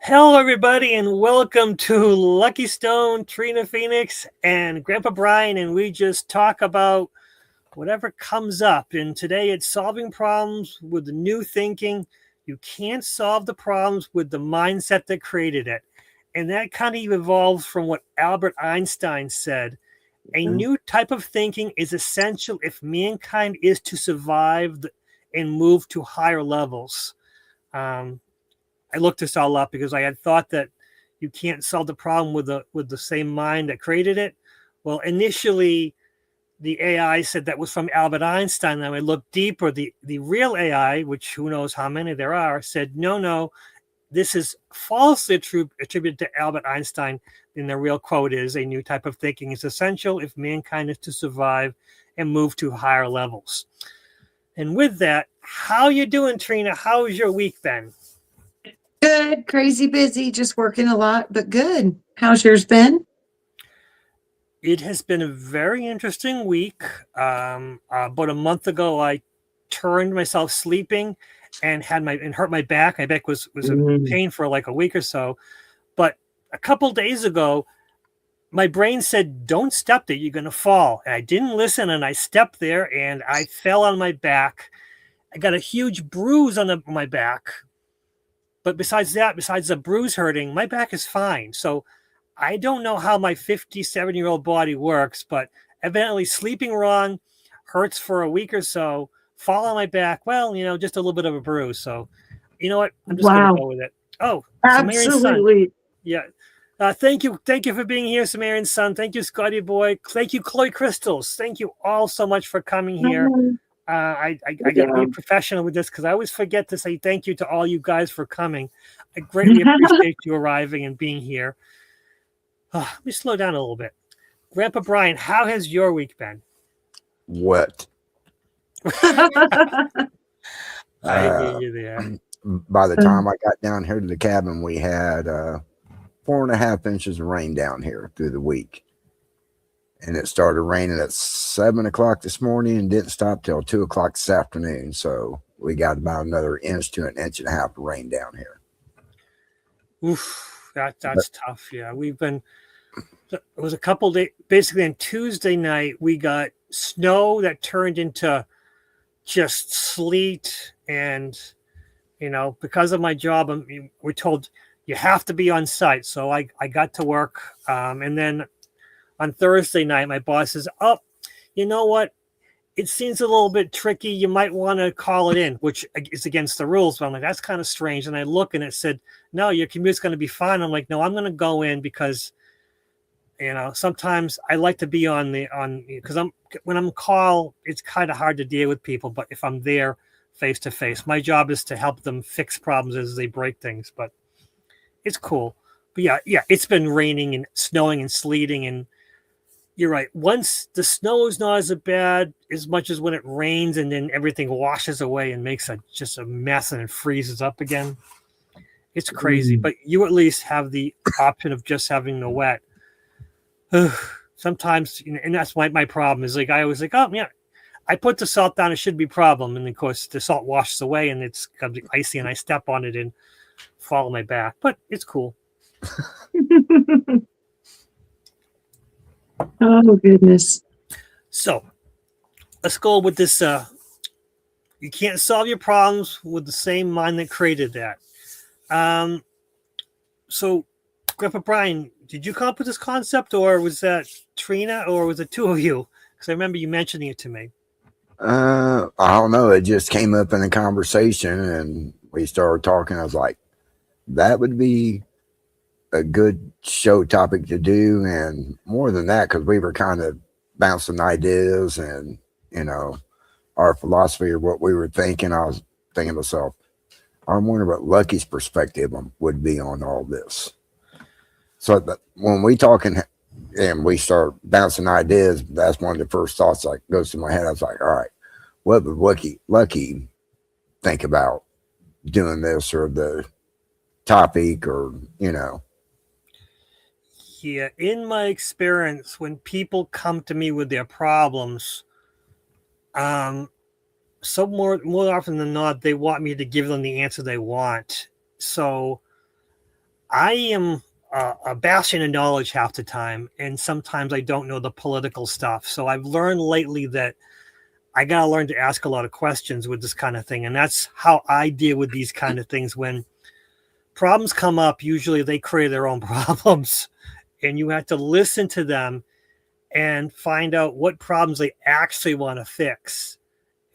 Hello, everybody, and welcome to Lucky Stone, Trina Phoenix, and Grandpa Brian, and we just talk about whatever comes up. And today it's solving problems with new thinking. You can't solve the problems with the mindset that created it. And that kind of evolves from what Albert Einstein said. A new type of thinking is essential if mankind is to survive and move to higher levels. I looked this all up because I had thought that you can't solve the problem with the same mind that created it. Well, initially, the AI said that was from Albert Einstein. And I looked deeper. The real AI, which who knows how many there are, said, no, this is falsely attributed to Albert Einstein. And the real quote is, a new type of thinking is essential if mankind is to survive and move to higher levels. And with that, how you doing, Trina? How's your week been? Good, crazy busy, just working a lot, but good. How's yours been? It has been a very interesting week. About a month ago, I turned myself sleeping and hurt my back. My back was in pain for like a week or so. But a couple days ago, my brain said, "Don't step there; you're going to fall." And I didn't listen, and I stepped there, and I fell on my back. I got a huge bruise on my back. But besides the bruise hurting, my back is fine. So I don't know how my 57-year-old body works, but evidently sleeping wrong hurts for a week or so. Fall on my back, well, just a little bit of a bruise. So, you know what? I'm just going to go with it. Oh, Samarian's son. Absolutely. Yeah. Thank you for being here, Samarian's son. Thank you, Scotty boy. Thank you, Chloe Crystals. Thank you all so much for coming here. I got to be professional with this because I always forget to say thank you to all you guys for coming. I greatly appreciate you arriving and being here. Let me slow down a little bit. Grandpa Brian, how has your week been? Wet. I hear you there. By the time I got down here to the cabin, we had 4.5 inches of rain down here through the week. And it started raining at 7 o'clock this morning and didn't stop till 2 o'clock this afternoon. So we got about another inch to an inch and a half of rain down here. Oof, that's tough. Yeah, it was a couple days, basically on Tuesday night, we got snow that turned into just sleet. And, because of my job, we're told you have to be on site. So I got to work. And then on Thursday night, my boss says, "Oh, you know what? It seems a little bit tricky. You might want to call it in," which is against the rules. But I'm like, that's kind of strange. And I look and it said, "No, your commute's going to be fine." I'm like, "No, I'm going to go in because, sometimes I like to be because when I'm call, it's kind of hard to deal with people. But if I'm there face to face, my job is to help them fix problems as they break things. But it's cool. But yeah, it's been raining and snowing and sleeting and." You're right. Once the snow is not as bad as much as when it rains and then everything washes away and makes just a mess and it freezes up again. It's crazy. But you at least have the option of just having the wet. Sometimes, and that's my problem is like I always like, oh yeah, I put the salt down, it should be a problem. And of course the salt washes away and it's icy and I step on it and fall on my back. But it's cool. Oh, goodness. So let's go with this. You can't solve your problems with the same mind that created that. So, Grandpa Brian, did you come up with this concept or was that Trina or was it two of you? Because I remember you mentioning it to me. I don't know. It just came up in a conversation and we started talking. I was like, that would be a good show topic to do, and more than that, because we were kind of bouncing ideas and our philosophy or what we were thinking. I was thinking to myself, I wonder what Lucky's perspective would be on all this. So that when we talking and we start bouncing ideas, that's one of the first thoughts that goes through my head. I was like, all right, what would Lucky think about doing this or the topic or Yeah, in my experience, when people come to me with their problems, so more often than not, they want me to give them the answer they want. So I am a bastion of knowledge half the time, and sometimes I don't know the political stuff. So I've learned lately that I got to learn to ask a lot of questions with this kind of thing. And that's how I deal with these kind of things. When problems come up, usually they create their own problems, and you have to listen to them and find out what problems they actually want to fix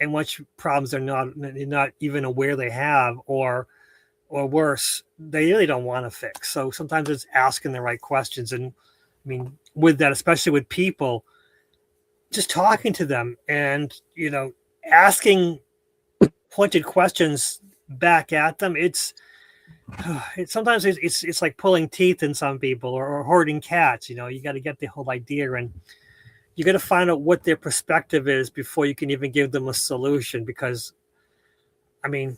and which problems they're not even aware they have, or worse, they really don't want to fix. So sometimes it's asking the right questions. And I mean, with that, especially with people, just talking to them and, asking pointed questions back at them. It's sometimes it's like pulling teeth in some people, or hoarding cats. You got to get the whole idea, and you got to find out what their perspective is before you can even give them a solution. Because, I mean,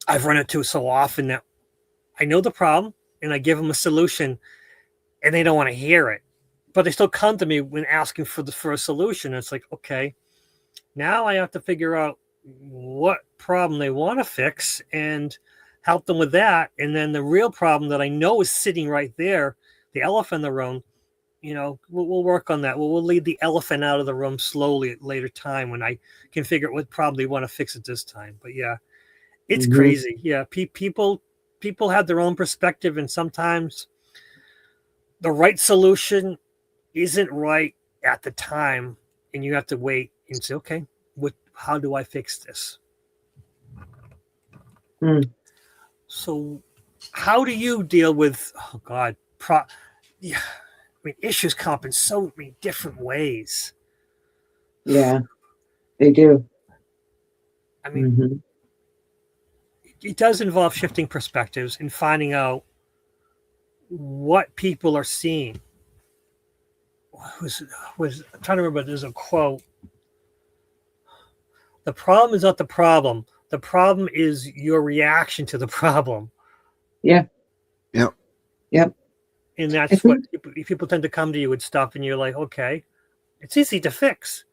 I've run into so often that I know the problem and I give them a solution and they don't want to hear it, but they still come to me when asking for a solution. It's like, okay, now I have to figure out what problem they want to fix and help them with that. And then the real problem that I know is sitting right there, the elephant in the room, we'll work on that. We'll lead the elephant out of the room slowly at later time when I can figure out what problem they want to fix at this time. But yeah, it's crazy. Yeah, people have their own perspective, and sometimes the right solution isn't right at the time, and you have to wait and say, okay, how do I fix this? So how do you deal with, issues come up in so many different ways. Yeah, they do. I mean, it does involve shifting perspectives and finding out what people are seeing. I'm trying to remember, there's a quote. The problem is not the problem. The problem is your reaction to the problem. Yeah. Yep. Yep. And that's what people tend to come to you with stuff, and you're like, okay, it's easy to fix.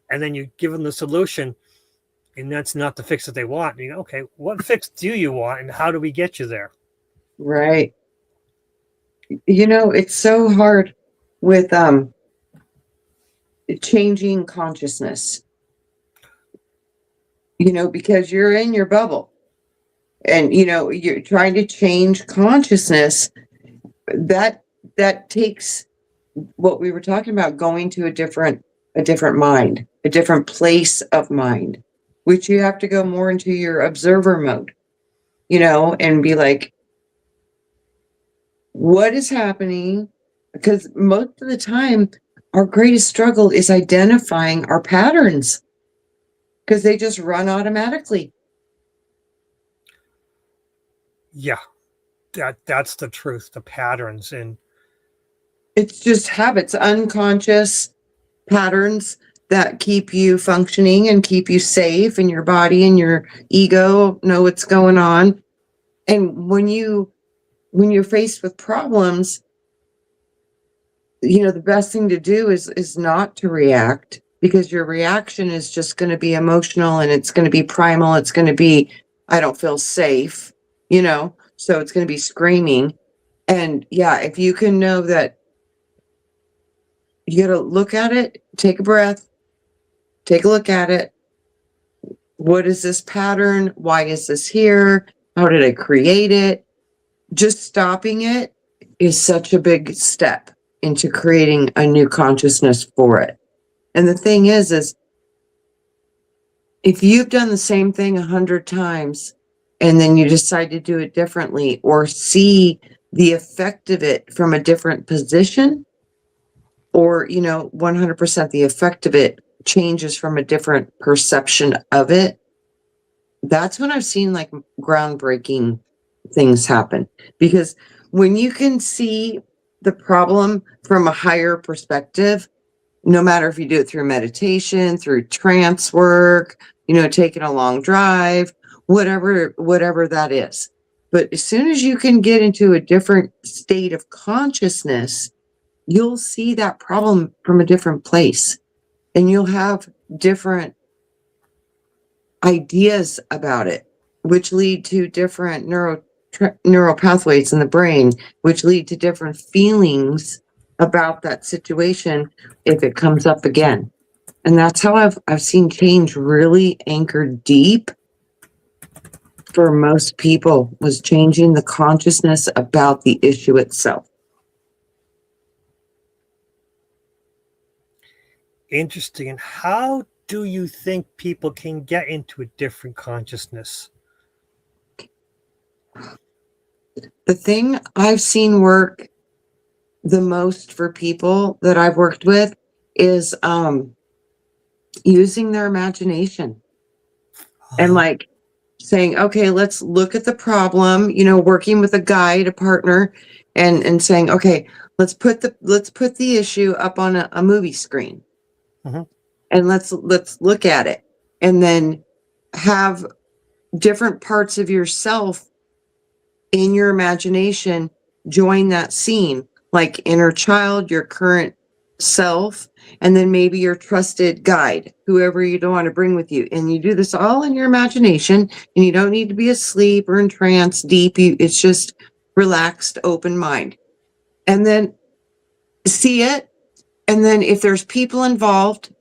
And then you give them the solution, and that's not the fix that they want. And you go, okay, what fix do you want, and how do we get you there? Right. It's so hard with changing consciousness, because you're in your bubble and, you're trying to change consciousness. That takes what we were talking about, going to a different mind, a different place of mind, which you have to go more into your observer mode, and be like, what is happening? Because most of the time, our greatest struggle is identifying our patterns, because they just run automatically. Yeah, that's the truth, the patterns. And it's just habits, unconscious patterns that keep you functioning and keep you safe, and your body and your ego know what's going on. And when you're faced with problems, the best thing to do is not to react, because your reaction is just going to be emotional, and it's going to be primal. It's going to be, I don't feel safe, so it's going to be screaming. And yeah, if you can know that you got to look at it, take a breath, take a look at it. What is this pattern? Why is this here? How did I create it? Just stopping it is such a big step into creating a new consciousness for it. And the thing is if you've done the same thing 100 times and then you decide to do it differently, or see the effect of it from a different position, or 100% the effect of it changes from a different perception of it, that's when I've seen like groundbreaking things happen. Because when you can see the problem from a higher perspective, no matter if you do it through meditation, through trance work, taking a long drive, whatever that is. But as soon as you can get into a different state of consciousness, you'll see that problem from a different place, and you'll have different ideas about it, which lead to different neural pathways in the brain, which lead to different feelings about that situation if it comes up again. And that's how I've seen change really anchored deep for most people, was changing the consciousness about the issue itself. Interesting. And how do you think people can get into a different consciousness? The thing I've seen work the most for people that I've worked with is using their imagination and like saying, okay, let's look at the problem, you know, working with a guide, a partner, and saying, okay, let's put the issue up on a movie screen. Mhm. And let's look at it, and then have different parts of yourself in your imagination join that scene, like inner child, your current self, and then maybe your trusted guide, whoever you don't want to bring with you. And you do this all in your imagination, and you don't need to be asleep or in trance deep. It's just relaxed, open mind. And then see it. And then if there's people involved,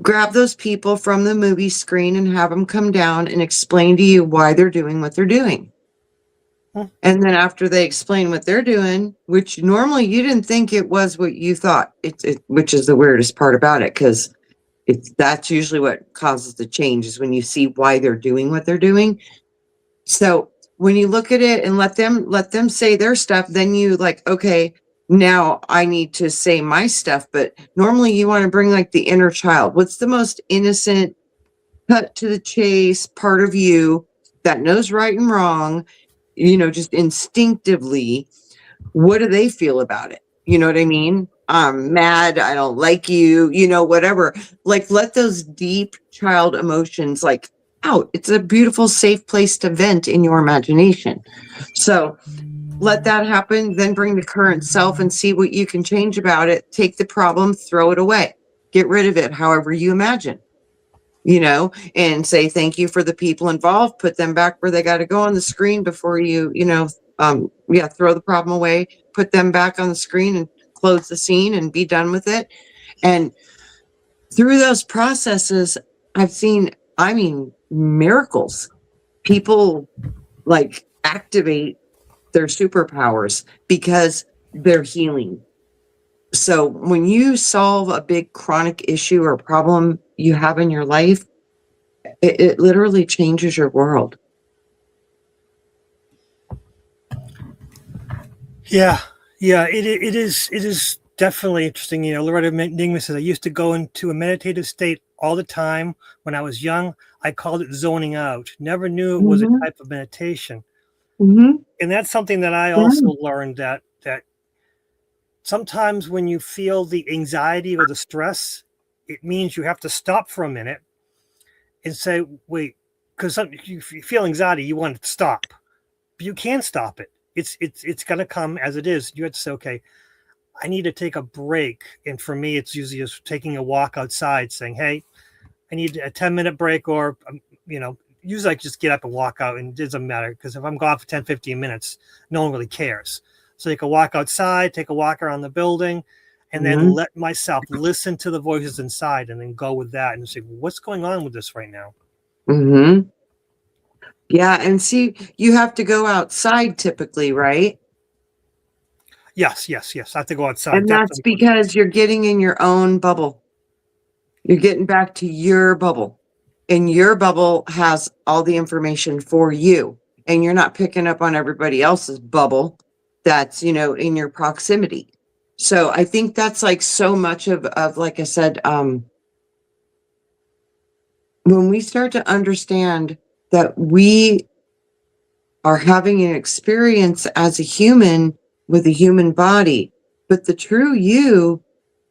grab those people from the movie screen and have them come down and explain to you why they're doing what they're doing. And then after they explain what they're doing, which normally you didn't think it was what you thought, which is the weirdest part about it, because that's usually what causes the change, is when you see why they're doing what they're doing. So when you look at it and let them say their stuff, then you like, okay, now I need to say my stuff. But normally you want to bring like the inner child. What's the most innocent, cut to the chase part of you that knows right and wrong, you know, just instinctively? What do they feel about it? You know what I mean? I'm mad, I don't like you, you know, whatever. Like, let those deep child emotions like out. It's a beautiful, safe place to vent in your imagination. So let that happen, then bring the current self and see what you can change about it. Take the problem, throw it away, get rid of it however you imagine, you know, and say thank you for the people involved, put them back where they got to go on the screen before you throw the problem away, put them back on the screen and close the scene and be done with it. And through those processes, I've seen, miracles. People like activate their superpowers because they're healing. So when you solve a big chronic issue or problem you have in your life, it literally changes your world. Yeah, it is definitely interesting. You know, Loretta Ningman says, I used to go into a meditative state all the time when I was young. I called it zoning out. Never knew it was a type of meditation. Mm-hmm. And that's something that I also learned, that sometimes when you feel the anxiety or the stress, it means you have to stop for a minute and say, wait, because you feel anxiety, you want to stop, but you can't stop it. It's going to come as it is. You have to say, okay, I need to take a break. And for me, it's usually just taking a walk outside, saying, hey, I need a 10-minute break, or, usually I just get up and walk out, and it doesn't matter, because if I'm gone for 10, 15 minutes, no one really cares. So you can walk outside, take a walk around the building, and then let myself listen to the voices inside, and then go with that and say, what's going on with this right now? Mm-hmm. Yeah, and see, you have to go outside typically, right? Yes. I have to go outside. And that's because you're getting in your own bubble. You're getting back to your bubble. And your bubble has all the information for you. And you're not picking up on everybody else's bubble that's, in your proximity. So I think that's like so much of like I said, when we start to understand that we are having an experience as a human with a human body, but the true you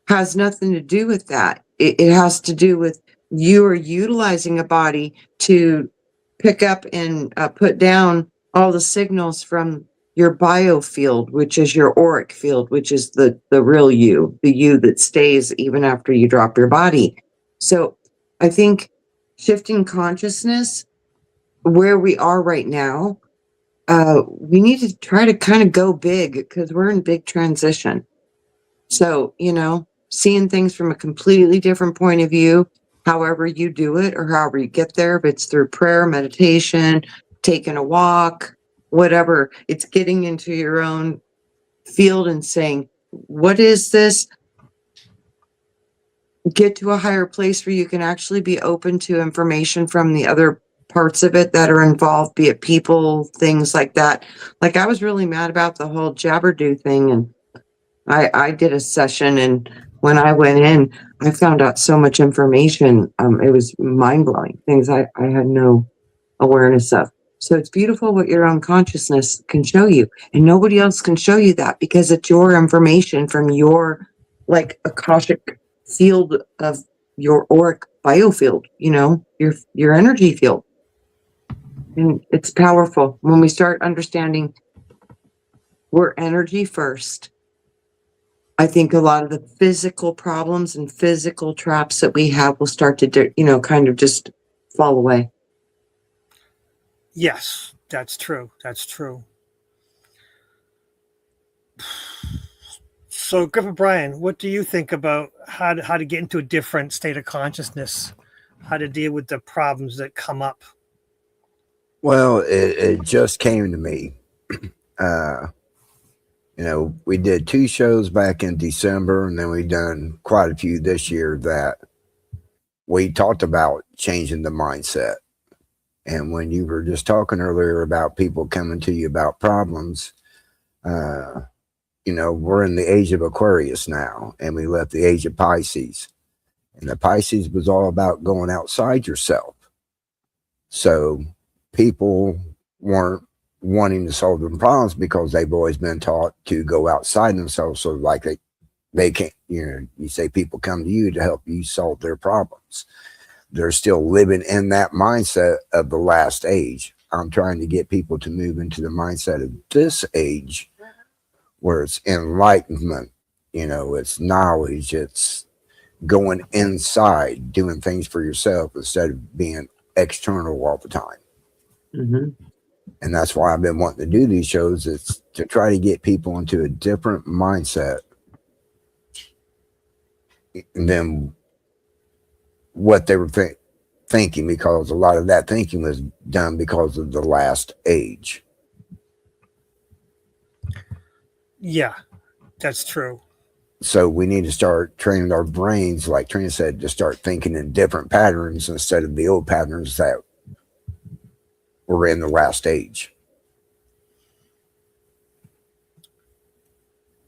has nothing to do with that. It has to do with you are utilizing a body to pick up and put down all the signals from your biofield, which is your auric field, which is the real you, the you that stays even after you drop your body. So I think shifting consciousness where we are right now, we need to try to kind of go big because we're in big transition. So, seeing things from a completely different point of view, however you do it or however you get there, if it's through prayer, meditation, taking a walk, whatever, it's getting into your own field and saying, what is this? Get to a higher place where you can actually be open to information from the other parts of it that are involved, be it people, things like that. Like I was really mad about the whole Jabberdo thing, and I did a session, and when I went in, I found out so much information. It was mind-blowing, things I had no awareness of. So it's beautiful what your own consciousness can show you, and nobody else can show you that because it's your information from your like Akashic field of your auric biofield, your energy field. And it's powerful when we start understanding we're energy first. I think a lot of the physical problems and physical traps that we have will start to, kind of just fall away. Yes, that's true. That's true. So, Griffith Brian, what do you think about how to get into a different state of consciousness? How to deal with the problems that come up? Well, it just came to me. We did 2 shows back in December, and then we done quite a few this year that we talked about changing the mindset. And when you were just talking earlier about people coming to you about problems, we're in the age of Aquarius now, and we left the age of Pisces. And the Pisces was all about going outside yourself. So people weren't wanting to solve their problems because they've always been taught to go outside themselves. So like they can't, you say people come to you to help you solve their problems. They're still living in that mindset of the last age. I'm trying to get people to move into the mindset of this age where it's enlightenment, it's knowledge, it's going inside, doing things for yourself instead of being external all the time. Mm-hmm. And that's why I've been wanting to do these shows. It's to try to get people into a different mindset than what they were thinking, because a lot of that thinking was done because of the last age. Yeah, that's true. So we need to start training our brains, like Trina said, to start thinking in different patterns instead of the old patterns that were in the last age.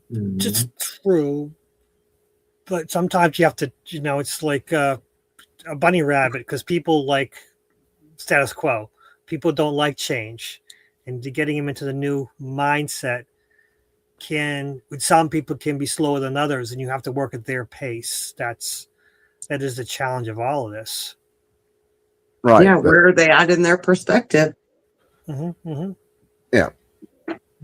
It's true. But sometimes you have to, it's like a bunny rabbit, because people like status quo. People don't like change. And getting them into the new mindset with some people can be slower than others, and you have to work at their pace. That is the challenge of all of this. Right. Yeah, where are they at in their perspective? Mm-hmm, mm-hmm. Yeah.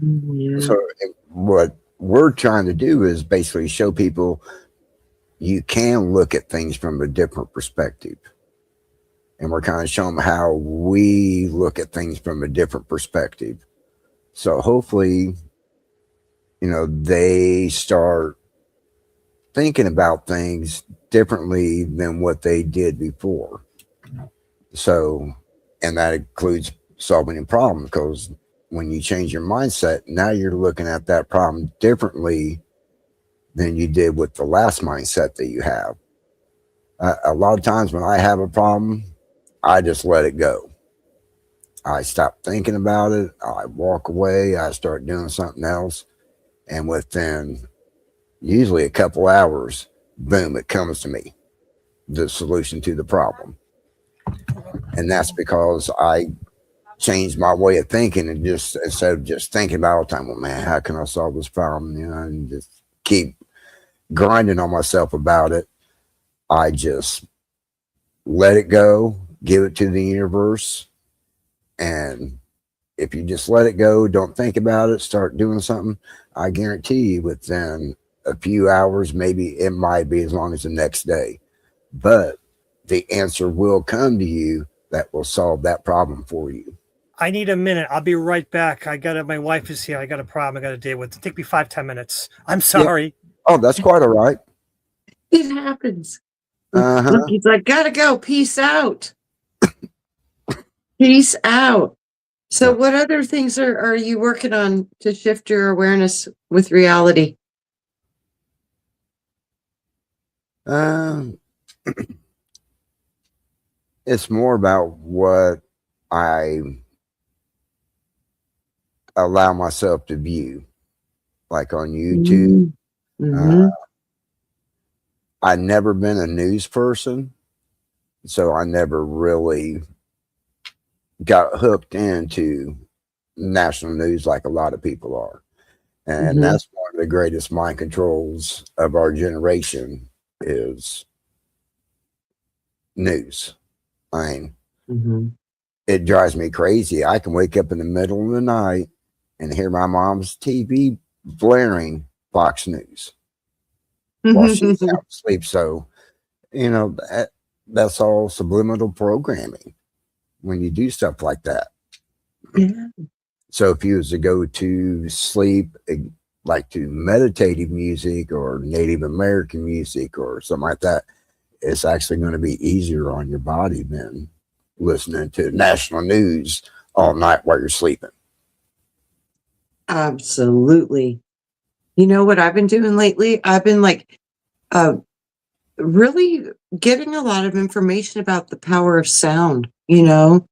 Mm-hmm. So what we're trying to do is basically show people you can look at things from a different perspective. And we're kind of showing them how we look at things from a different perspective. So hopefully, they start thinking about things differently than what they did before. So, and that includes solving a problem, because when you change your mindset, now you're looking at that problem differently than you did with the last mindset that you have. A lot of times when I have a problem, I just let it go. I stop thinking about it. I walk away. I start doing something else. And within usually a couple hours, boom, it comes to me, the solution to the problem. And that's because I changed my way of thinking, and just instead of just thinking about all the time, well, man, how can I solve this problem? And just keep grinding on myself about it. I just let it go, give it to the universe. And if you just let it go, don't think about it, start doing something, I guarantee you within a few hours, maybe it might be as long as the next day, but the answer will come to you that will solve that problem for you. I need a minute. I'll be right back. My wife is here. I got a problem I got to deal with. Take me 5-10 minutes. I'm sorry. Oh, that's quite all right. It happens. Uh-huh. Look, he's like, gotta go. Peace out. Peace out. So what other things are you working on to shift your awareness with reality? It's more about what I allow myself to view, like on YouTube. Mm-hmm. I've never been a news person, so I never really got hooked into national news like a lot of people are. And that's one of the greatest mind controls of our generation is news. I mean, it drives me crazy. I can wake up in the middle of the night and hear my mom's TV blaring Fox News while she's out asleep. So, you know, that's all subliminal programming when you do stuff like that. Yeah. So if you was to go to sleep, like to meditative music or Native American music or something like that, it's actually going to be easier on your body than listening to national news all night while you're sleeping. Absolutely. You know what I've been doing lately? I've been like really getting a lot of information about the power of sound. You know,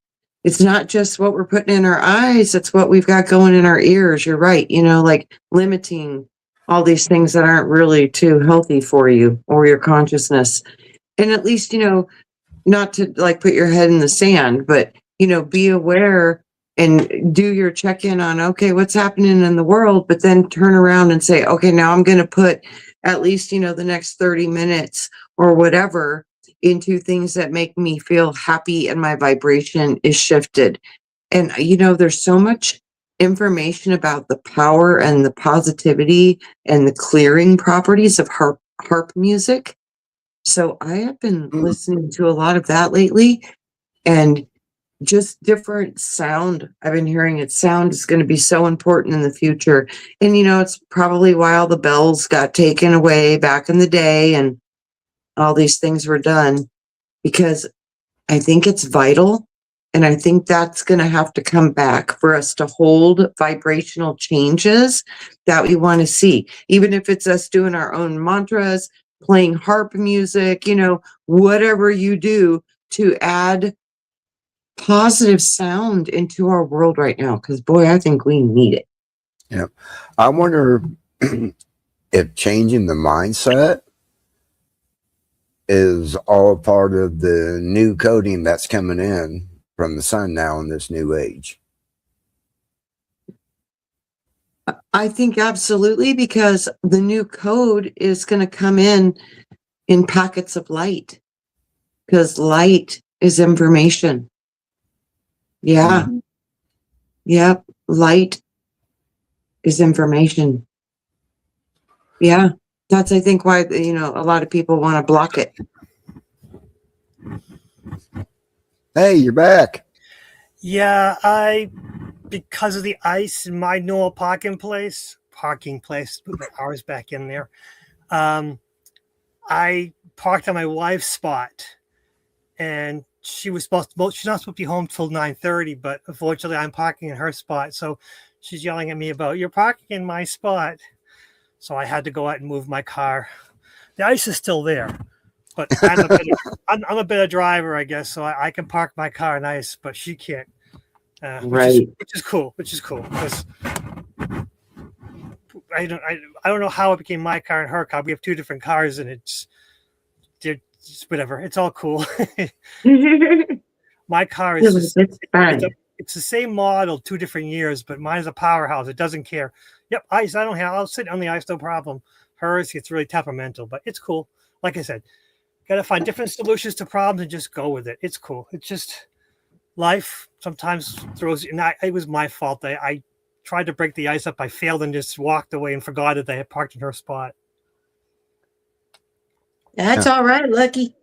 it's not just what we're putting in our eyes, it's what we've got going in our ears. You're right. You know, like limiting all these things that aren't really too healthy for you or your consciousness. And at least, you know, not to like put your head in the sand, but, you know, be aware and do your check-in on, okay, what's happening in the world, but then turn around and say, okay, now I'm going to put at least, you know, the next 30 minutes or whatever into things that make me feel happy and my vibration is shifted. And, you know, there's so much information about the power and the positivity and the clearing properties of harp music. So I have been listening to a lot of that lately, and just different sound. I've been hearing it. Sound is going to be so important in the future. And, you know, it's probably why all the bells got taken away back in the day and all these things were done, because I think it's vital. And I think that's going to have to come back for us to hold vibrational changes that we want to see, even if it's us doing our own mantras, playing harp music, you know, whatever you do to add positive sound into our world right now. Because, boy, I think we need it. Yeah. I wonder if changing the mindset is all part of the new coding that's coming in from the sun now in this new age. I think absolutely, because the new code is going to come in packets of light, because light is information. Yeah. Yep. Light is information. Yeah. That's, I think, why, you know, a lot of people want to block it. Hey, you're back. Yeah, because of the ice in my normal parking place, put my R's back in there. I parked on my wife's spot, and she's not supposed to be home till 9:30, but unfortunately I'm parking in her spot. So she's yelling at me about, you're parking in my spot. So I had to go out and move my car. The ice is still there, but I'm a better driver, I guess. So I can park my car in ice, but she can't. Right. Which is cool. Because I don't know how it became my car and her car. We have two different cars, and it's whatever. It's all cool. My car is it's the same model, 2 different years, but mine is a powerhouse. It doesn't care. Yep, ice. I'll sit on the ice, no problem. Hers gets really temperamental, but it's cool. Like I said, got to find different solutions to problems and just go with it. It's cool. It's just life sometimes throws. And it was my fault. I tried to break the ice up. I failed and just walked away and forgot that I had parked in her spot. That's all right, Lucky.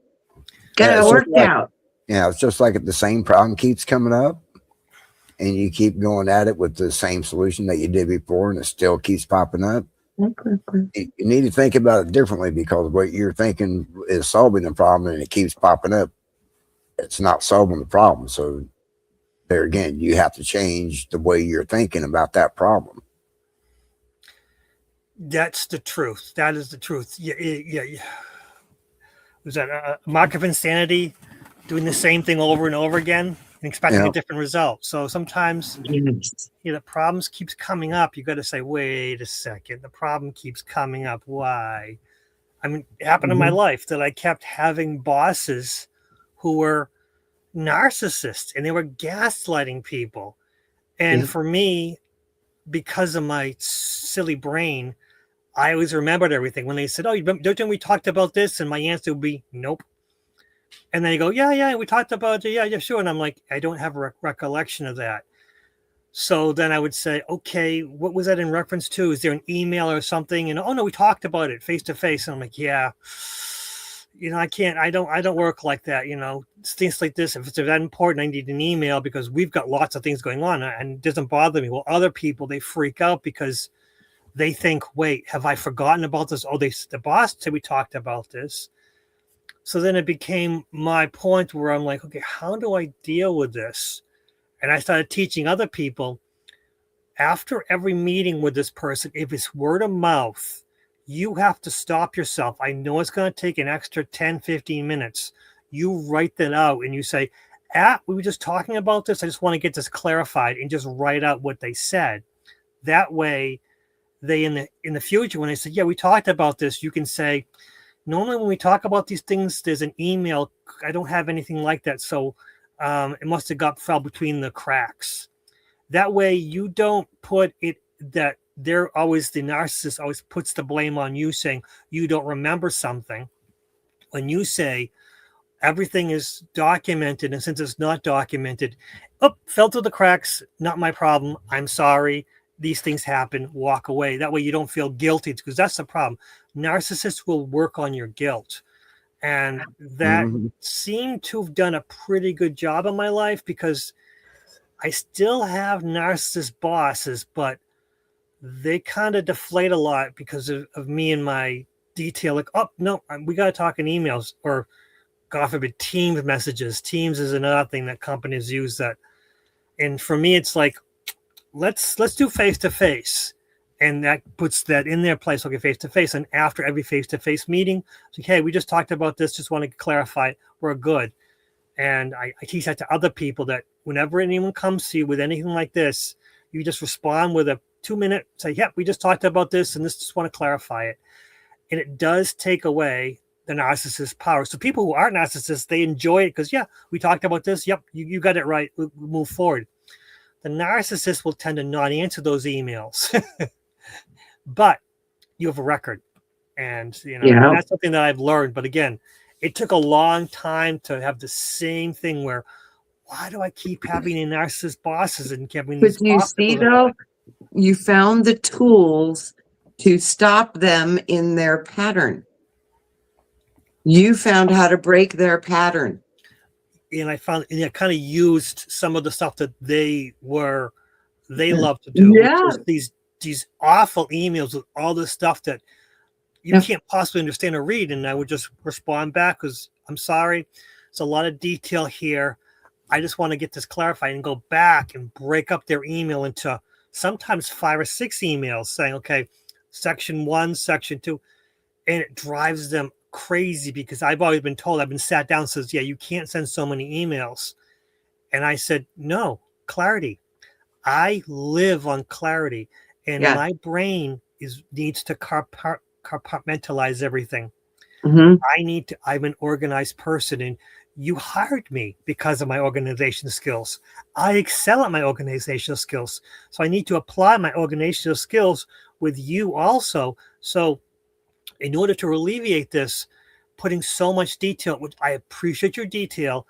Got it worked out. Yeah, it's just like if the same problem keeps coming up and you keep going at it with the same solution that you did before and it still keeps popping up, you need to think about it differently, because what you're thinking is solving the problem and it keeps popping up. It's not solving the problem. So there again, you have to change the way you're thinking about that problem. That's the truth. That is the truth. Yeah. Was that a mark of insanity? Doing the same thing over and over again and expecting a different result. So sometimes the problems keeps coming up. You got to say, wait a second, the problem keeps coming up. Why? I mean, it happened in my life that I kept having bosses who were narcissists and they were gaslighting people. And for me, because of my silly brain, I always remembered everything. When they said, oh, don't we talked about this? And my answer would be, nope. And then you go, yeah, we talked about it. Yeah, sure. And I'm like, I don't have a recollection of that. So then I would say, okay, what was that in reference to? Is there an email or something? And oh no, we talked about it face to face. And I'm like, yeah, I don't work like that. Things like this. If it's that important, I need an email because we've got lots of things going on and it doesn't bother me. Well, other people, they freak out because they think, wait, have I forgotten about this? Oh, the boss said we talked about this. So then it became my point where I'm like, okay, how do I deal with this? And I started teaching other people after every meeting with this person, if it's word of mouth, you have to stop yourself. I know it's going to take an extra 10, 15 minutes. You write that out and you say, we were just talking about this. I just want to get this clarified, and just write out what they said. That way, they in the future, when they say, yeah, we talked about this, you can say, normally when we talk about these things, there's an email. I don't have anything like that. So it must have fell between the cracks. That way you don't put it that the narcissist always puts the blame on you, saying you don't remember something. When you say everything is documented, and since it's not documented, fell through the cracks, not my problem. I'm sorry. These things happen, walk away. That way you don't feel guilty, because that's the problem. Narcissists will work on your guilt. And that seemed to have done a pretty good job in my life, because I still have narcissist bosses, but they kind of deflate a lot because of me and my detail. Like, oh, no, we got to talk in emails, or God forbid, Teams messages. Teams is another thing that companies use that. And for me, it's like, let's do face-to-face. And that puts that in their place. Okay, face-to-face. And after every face-to-face meeting, it's like, hey, we just talked about this. Just want to clarify. We're good. And I teach that to other people, that whenever anyone comes to you with anything like this, you just respond with a 2-minute, say, yep, we just talked about this and this, just want to clarify it. And it does take away the narcissist power. So people who aren't narcissists, they enjoy it because, yeah, we talked about this. Yep, you got it right. We'll move forward. The narcissist will tend to not answer those emails. But you have a record. And, that's something that I've learned. But again, it took a long time to have the same thing where, why do I keep having a narcissist bosses and having these? But you see, though, you found the tools to stop them in their pattern. You found how to break their pattern. And I found, and I kind of used some of the stuff that they love to do. Yeah. Which is these awful emails with all this stuff that you can't possibly understand or read. And I would just respond back, because I'm sorry, it's a lot of detail here. I just want to get this clarified, and go back and break up their email into sometimes 5 or 6 emails, saying, okay, section 1, section 2. And it drives them crazy, because I've always been told, I've been sat down, says, yeah, you can't send so many emails. And I said, no, clarity. I live on clarity, and my brain needs to compartmentalize everything. I'm an organized person, and you hired me because of my organizational skills. I excel at my organizational skills. So I need to apply my organizational skills with you also. So in order to alleviate this, putting so much detail, which I appreciate your detail,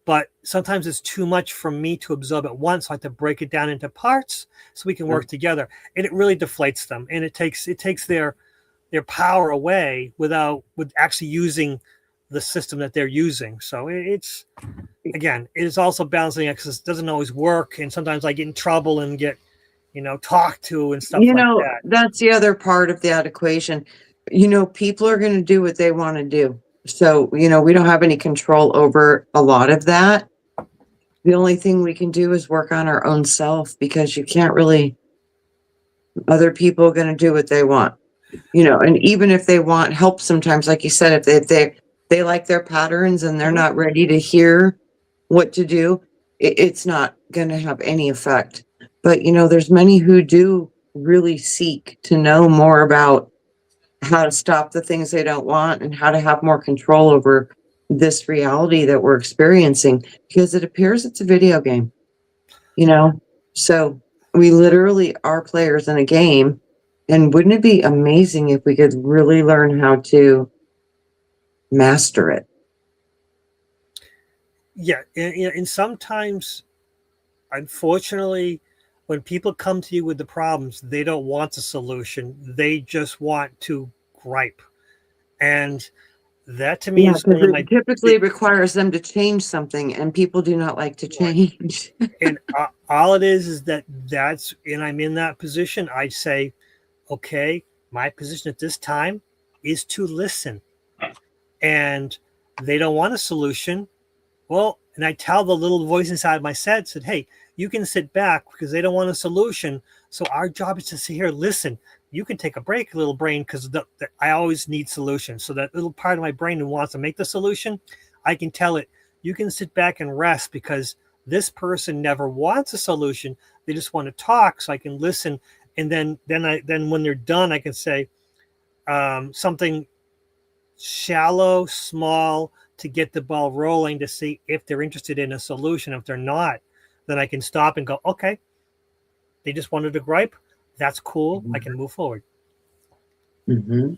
but sometimes it's too much for me to absorb at once. So I have to break it down into parts so we can work together. And it really deflates them. And it takes their power away with actually using the system that they're using. So it's, again, it is also balancing it because it doesn't always work. And sometimes I get in trouble and get, talked to and stuff like that. That's the other part of that equation. People are going to do what they want to do. So, we don't have any control over a lot of that. The only thing we can do is work on our own self, because you can't really, other people are going to do what they want, and even if they want help, sometimes, like you said, if they like their patterns and they're not ready to hear what to do, it's not going to have any effect. But, there's many who do really seek to know more about how to stop the things they don't want and how to have more control over this reality that we're experiencing, because it appears it's a video game, so we literally are players in a game. And wouldn't it be amazing if we could really learn how to master it? Yeah. And sometimes, unfortunately, when people come to you with the problems, they don't want a solution. They just want to gripe. And that, to me, is one of my... typically requires them to change something, and people do not like to change. And all it is that's, and I'm in that position. I say, okay, my position at this time is to listen. And they don't want a solution. Well, and I tell the little voice inside my head, said, hey, you can sit back because they don't want a solution. So our job is to sit here, listen. You can take a break, little brain, because I always need solutions. So that little part of my brain who wants to make the solution, I can tell it, you can sit back and rest, because this person never wants a solution. They just want to talk, so I can listen. And then when they're done, I can say something shallow, small, to get the ball rolling, to see if they're interested in a solution. If they're not, then I can stop and go, okay, they just wanted to gripe. That's cool. I can move forward. Mm-hmm.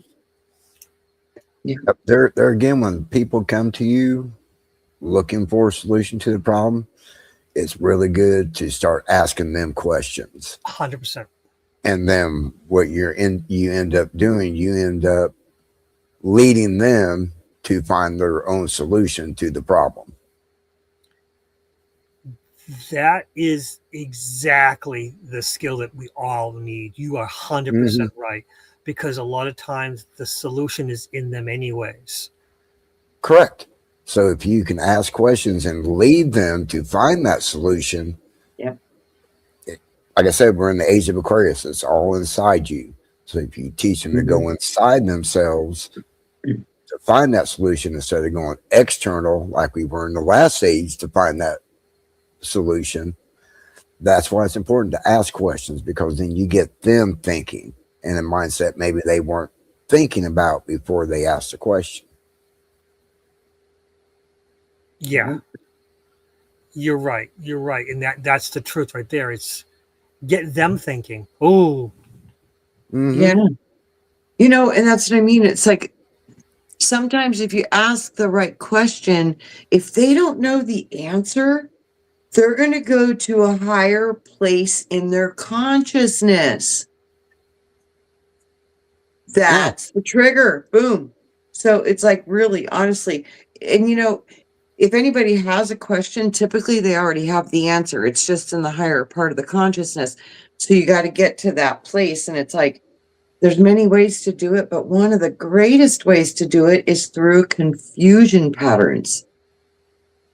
Yeah. There again, when people come to you looking for a solution to the problem, it's really good to start asking them questions. 100%. And then what you end up doing, you end up leading them to find their own solution to the problem. That is exactly the skill that we all need. You are 100% right, because a lot of times the solution is in them anyways. Correct. So if you can ask questions and lead them to find that solution, like I said, we're in the age of Aquarius. It's all inside you. So if you teach them to go inside themselves to find that solution, instead of going external like we were in the last age to find that solution, that's why it's important to ask questions, because then you get them thinking in a mindset maybe they weren't thinking about before they asked the question. Yeah, you're right. And that's the truth right there. It's get them thinking. Oh, yeah. And that's what I mean. It's like, sometimes if you ask the right question, if they don't know the answer, they're going to go to a higher place in their consciousness. That's the trigger. Boom. So it's like, really, honestly, and if anybody has a question, typically they already have the answer. It's just in the higher part of the consciousness. So you got to get to that place. And it's like, there's many ways to do it, but one of the greatest ways to do it is through confusion patterns.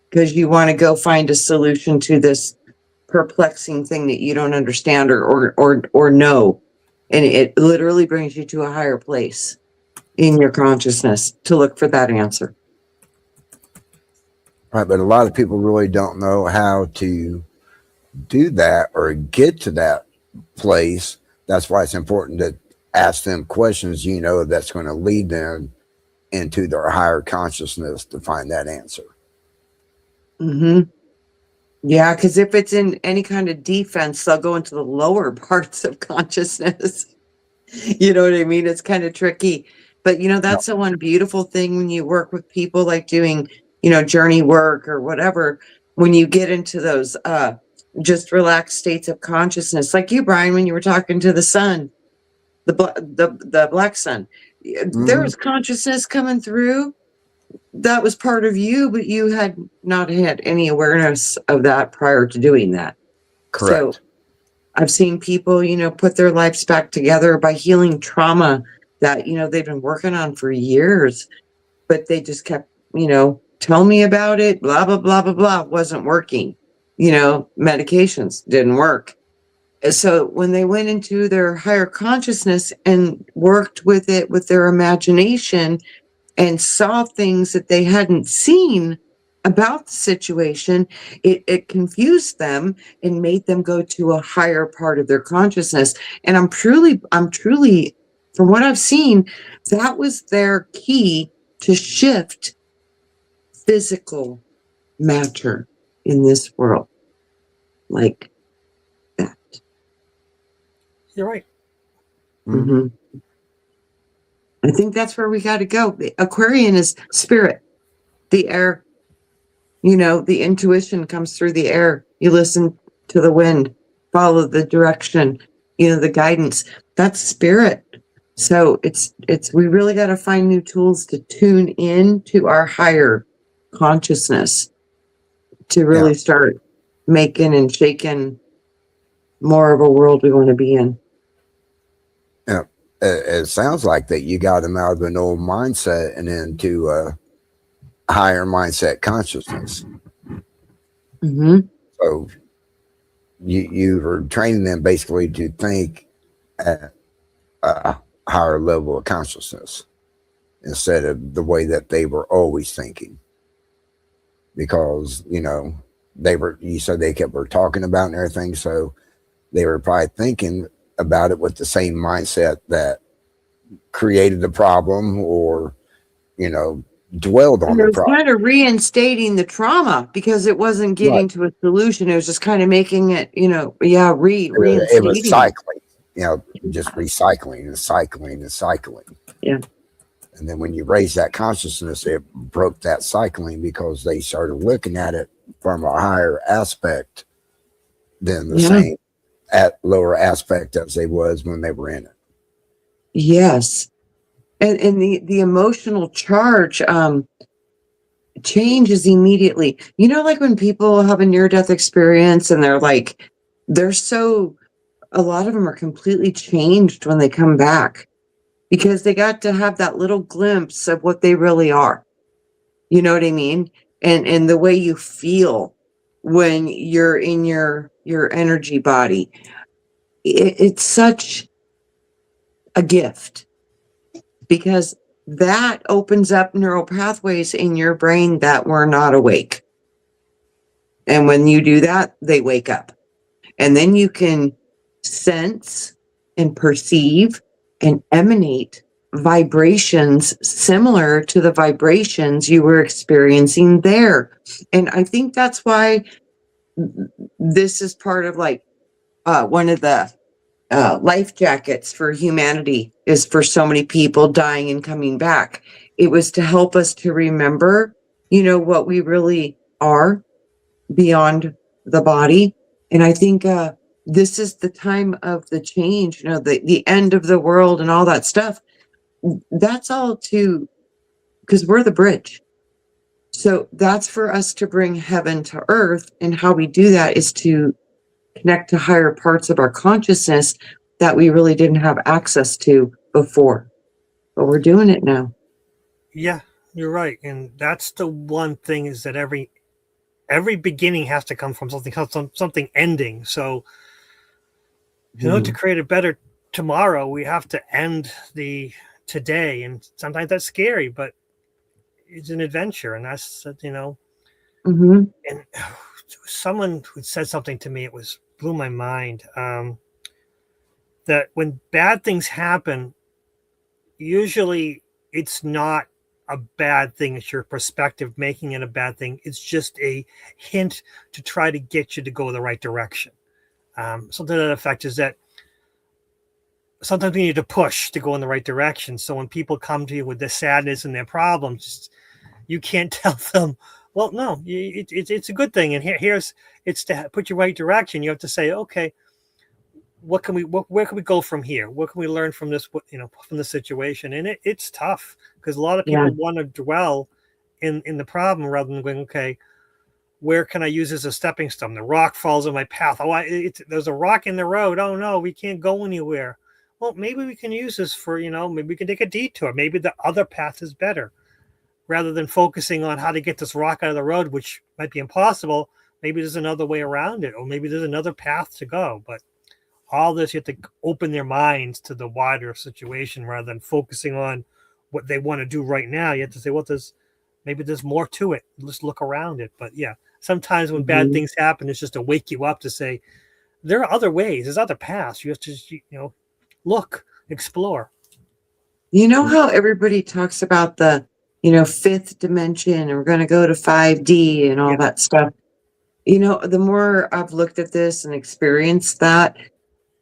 Because you want to go find a solution to this perplexing thing that you don't understand or know. And it literally brings you to a higher place in your consciousness to look for that answer. Right, but a lot of people really don't know how to do that or get to that place. That's why it's important to ask them questions, that's going to lead them into their higher consciousness to find that answer. Yeah, because if it's in any kind of defense, they'll go into the lower parts of consciousness. You know what I mean? It's kind of tricky. But, that's the one beautiful thing when you work with people, like doing, journey work or whatever, when you get into those just relaxed states of consciousness, like you, Brian, when you were talking to the sun, the black sun, there was consciousness coming through. that was part of you, but you had not had any awareness of that prior to doing that. So Correct. I've seen people, put their lives back together by healing trauma that, they've been working on for years, but they just kept, tell me about it, blah, blah, blah, blah, blah, wasn't working. Medications didn't work. So when they went into their higher consciousness and worked with it with their imagination and saw things that they hadn't seen about the situation, it confused them and made them go to a higher part of their consciousness. And I'm truly, from what I've seen, that was their key to shift physical matter in this world. Like that. You're right. Mm-hmm. I think that's where we got to go. The Aquarian is spirit, the air. The intuition comes through the air. You listen to the wind, follow the direction, the guidance. That's spirit. So we really got to find new tools to tune in to our higher consciousness to really start making and shaking more of a world we want to be in. Yeah. It sounds like that you got them out of an old mindset and into a higher mindset consciousness. Mm-hmm. So you were training them basically to think at a higher level of consciousness instead of the way that they were always thinking. Because, you said they were talking about and everything. So they were probably thinking about it with the same mindset that created the problem or, dwelled on the problem. Kind of reinstating the trauma because it wasn't getting to a solution. It was just kind of making it, reinstating. It was cycling, just recycling and cycling and cycling. Yeah. And then when you raise that consciousness, it broke that cycling because they started looking at it from a higher aspect than the same lower aspect as they was when they were in it. Yes. And the emotional charge changes immediately. Like when people have a near-death experience and a lot of them are completely changed when they come back because they got to have that little glimpse of what they really are. You know what I mean? And the way you feel when you're in your energy body. It's such a gift because that opens up neural pathways in your brain that were not awake. And when you do that, they wake up. And then you can sense and perceive and emanate vibrations similar to the vibrations you were experiencing there. And I think that's why this is part of one of the life jackets for humanity is for so many people dying and coming back. It was to help us to remember, what we really are beyond the body. And I think this is the time of the change, the end of the world and all that stuff. That's all because we're the bridge. So that's for us to bring heaven to earth. And how we do that is to connect to higher parts of our consciousness that we really didn't have access to before. But we're doing it now. Yeah, you're right. And that's the one thing is that every beginning has to come from something ending. So to create a better tomorrow, we have to end the today. And sometimes that's scary, but it's an adventure. And that's, Mm-hmm. And someone who said something to me, blew my mind, that when bad things happen, usually it's not a bad thing. It's your perspective making it a bad thing. It's just a hint to try to get you to go the right direction. Something to that effect is that sometimes we need to push to go in the right direction. So when people come to you with their sadness and their problems, you can't tell them, well, no, it's a good thing. And it's to put you right direction. You have to say, okay, where can we go from here? What can we learn from this, from the situation? And it's tough because a lot of people want to dwell in the problem rather than going, okay, where can I use as a stepping stone? The rock falls in my path. Oh, there's a rock in the road. Oh no, we can't go anywhere. Well, maybe we can use this for, maybe we can take a detour. Maybe the other path is better. Rather than focusing on how to get this rock out of the road, which might be impossible, maybe there's another way around it, or maybe there's another path to go. But all this, you have to open their minds to the wider situation rather than focusing on what they want to do right now. You have to say, well, maybe there's more to it. Let's look around it. But yeah, sometimes when bad things happen, it's just to wake you up to say, there are other ways, there's other paths. You have to, look, explore. You know how everybody talks about the, fifth dimension, and we're going to go to 5D and all that stuff. The more I've looked at this and experienced that,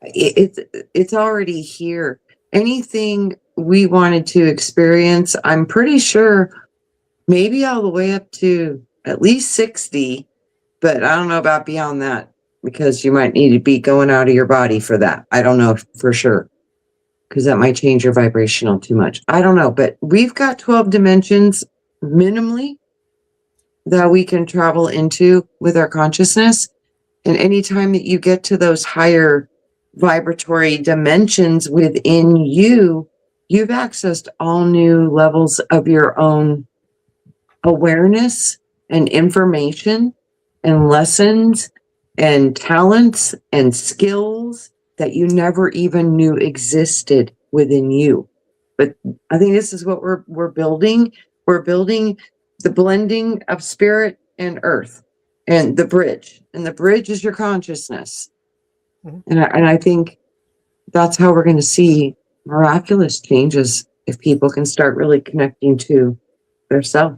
it's already here. Anything we wanted to experience, I'm pretty sure maybe all the way up to at least 6D, but I don't know about beyond that, because you might need to be going out of your body for that. I don't know for sure, because that might change your vibrational too much. I don't know, but we've got 12 dimensions minimally that we can travel into with our consciousness. And anytime that you get to those higher vibratory dimensions within you, you've accessed all new levels of your own awareness and information and lessons and talents and skills that you never even knew existed within you. But I think this is what we're building. We're building the blending of spirit and earth, and the bridge. And the bridge is your consciousness. And I think that's how we're going to see miraculous changes, if people can start really connecting to their self.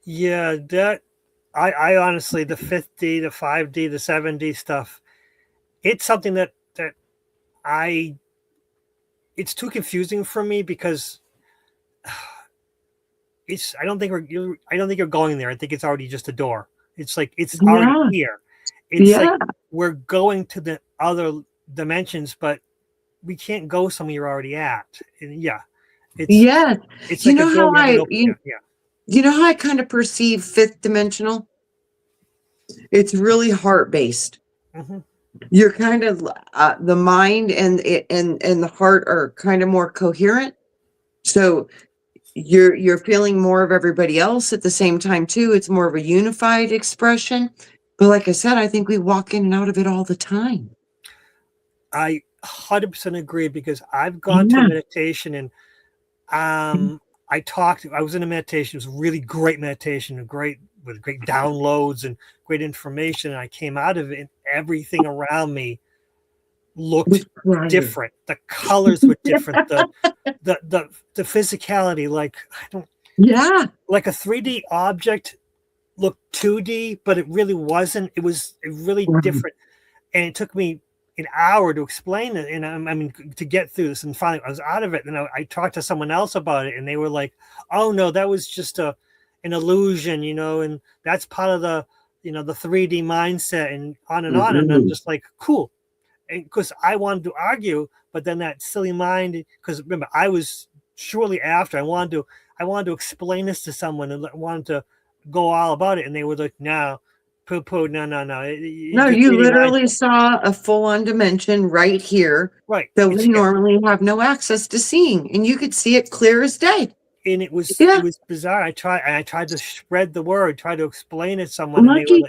Yeah, that I honestly, the 5D, the 5D, the 7D stuff, it's something that it's too confusing for me, because I don't think you're going there. I think it's already just a door. It's like it's already here. It's like we're going to the other dimensions, but we can't go somewhere you're already at. And it's like a door. You know how I kind of perceive fifth dimensional? It's really heart based. You're kind of the mind and the heart are kind of more coherent. So you're feeling more of everybody else at the same time too. It's more of a unified expression. But like I said, I think we walk in and out of it all the time. I 100% agree, because I've gone to meditation, and I was in a meditation. It was a really great meditation, with great downloads and great information. And I came out of it, and everything around me looked different. The colors were different. The physicality, like like a 3D object looked 2D, but it really wasn't. It was really different. And it took me an hour to explain it, and to get through this. And finally I was out of it, and I talked to someone else about it, and they were like, oh no, that was just an illusion, and that's part of the the 3D mindset, and on and on. And I'm just like, cool. Because I wanted to argue, but then that silly mind, because remember, I was shortly after, I wanted to explain this to someone, and wanted to go all about it, and they were like, no, poo-poo, no. No, you literally saw a full-on dimension right here, that we normally have no access to seeing, and you could see it clear as day. And it was bizarre. I tried to spread the word, try to explain it to someone. Lucky,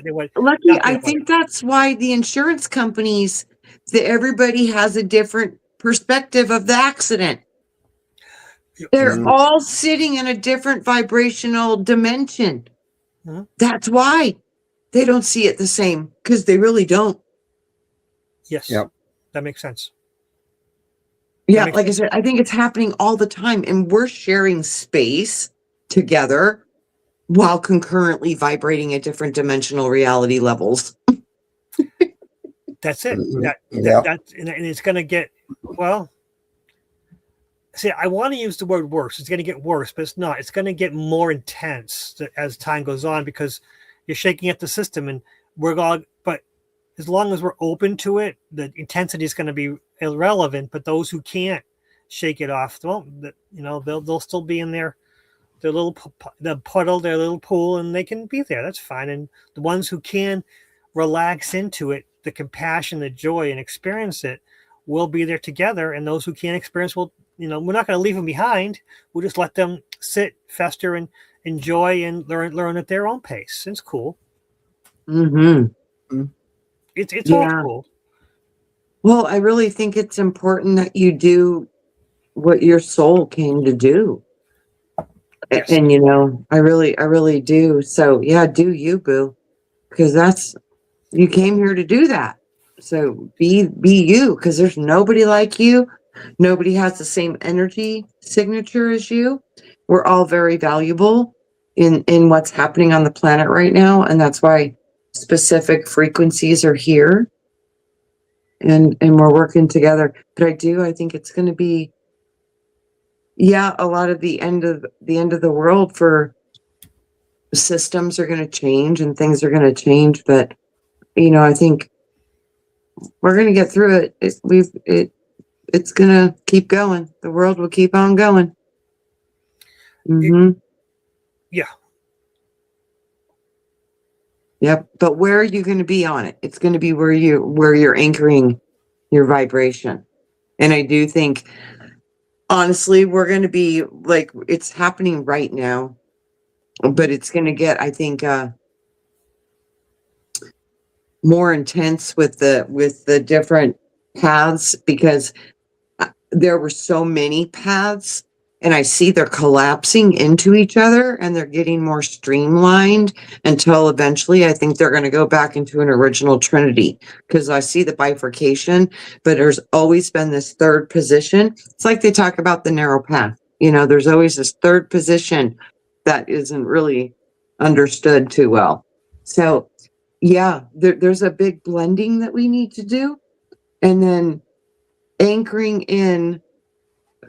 I think that's why the insurance companies, that everybody has a different perspective of the accident. They're all sitting in a different vibrational dimension. That's why they don't see it the same, because they really don't. Yes. That makes sense. Yeah, like I said, I think it's happening all the time, and we're sharing space together while concurrently vibrating at different dimensional reality levels. That's it. And it's going to get, see, I want to use the word worse. It's going to get worse, but it's not. It's going to get more intense as time goes on, because you're shaking at the system, and but as long as we're open to it, the intensity is going to be irrelevant. But those who can't shake it off, they'll still be in their their little the puddle, their little pool, and they can be there. That's fine. And the ones who can relax into it, the compassion, the joy, and experience it, will be there together. And those who can't experience will, we're not going to leave them behind. We'll just let them sit, fester, and enjoy and learn at their own pace. It's cool. Mm-hmm. It's all cool. Well, I really think it's important that you do what your soul came to do. Yes. And I really do. So yeah, do you, boo, because you came here to do that. So be you, because there's nobody like you. Nobody has the same energy signature as you. We're all very valuable in what's happening on the planet right now, and that's why specific frequencies are here, and we're working together. But I think it's going to be, a lot of the end of the world, for systems are going to change and things are going to change. But I think we're going to get through it. It's going to keep going. The world will keep on going. Mm-hmm. Yeah. Yep. But where are you going to be on it? It's going to be where you're anchoring your vibration. And I do think, honestly, we're going to be like, it's happening right now, but it's going to get, I think, more intense with the different paths, because there were so many paths, and I see they're collapsing into each other, and they're getting more streamlined until eventually I think they're going to go back into an original trinity, because I see the bifurcation, but there's always been this third position. It's like they talk about the narrow path. There's always this third position that isn't really understood too well. So yeah, there's a big blending that we need to do, and then anchoring in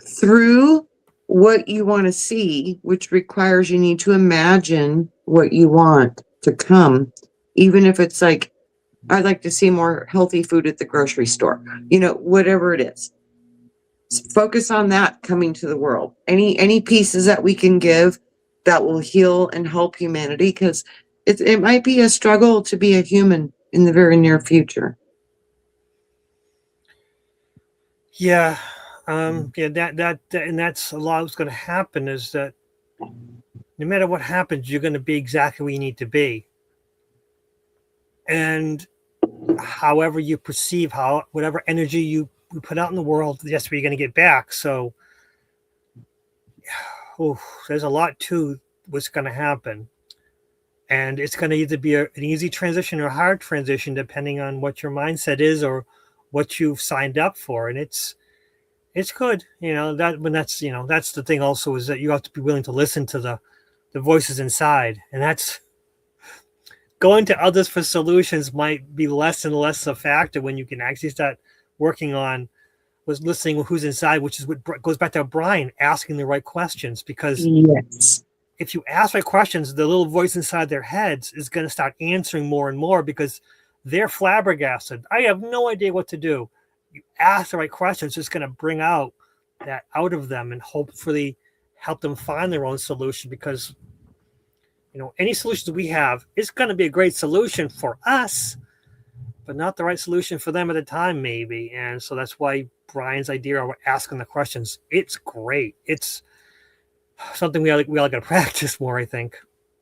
through what you want to see, which requires you need to imagine what you want to come, even if it's like, I'd like to see more healthy food at the grocery store, whatever it is. Focus on that coming to the world. Any pieces that we can give that will heal and help humanity, because it might be a struggle to be a human in the very near future. Yeah. That and that's a lot what's going to happen, is that no matter what happens, you're going to be exactly where you need to be. And however you perceive, whatever energy you put out in the world, that's where you're going to get back. So there's a lot to what's going to happen. And it's going to either be an easy transition or a hard transition, depending on what your mindset is or what you've signed up for. And it's good, that's the thing also, is that you have to be willing to listen to the voices inside. And that's going to others for solutions might be less and less a factor when you can actually start working on listening who's inside, which is what goes back to Brian, asking the right questions. Because if you ask right questions, the little voice inside their heads is going to start answering more and more, because they're flabbergasted. I have no idea what to do. You ask the right questions, it's going to bring out that out of them and hopefully help them find their own solution. Because any solutions we have is going to be a great solution for us, but not the right solution for them at the time, maybe. And so that's why Brian's idea of asking the questions, it's great. It's something we all got to practice more, I think.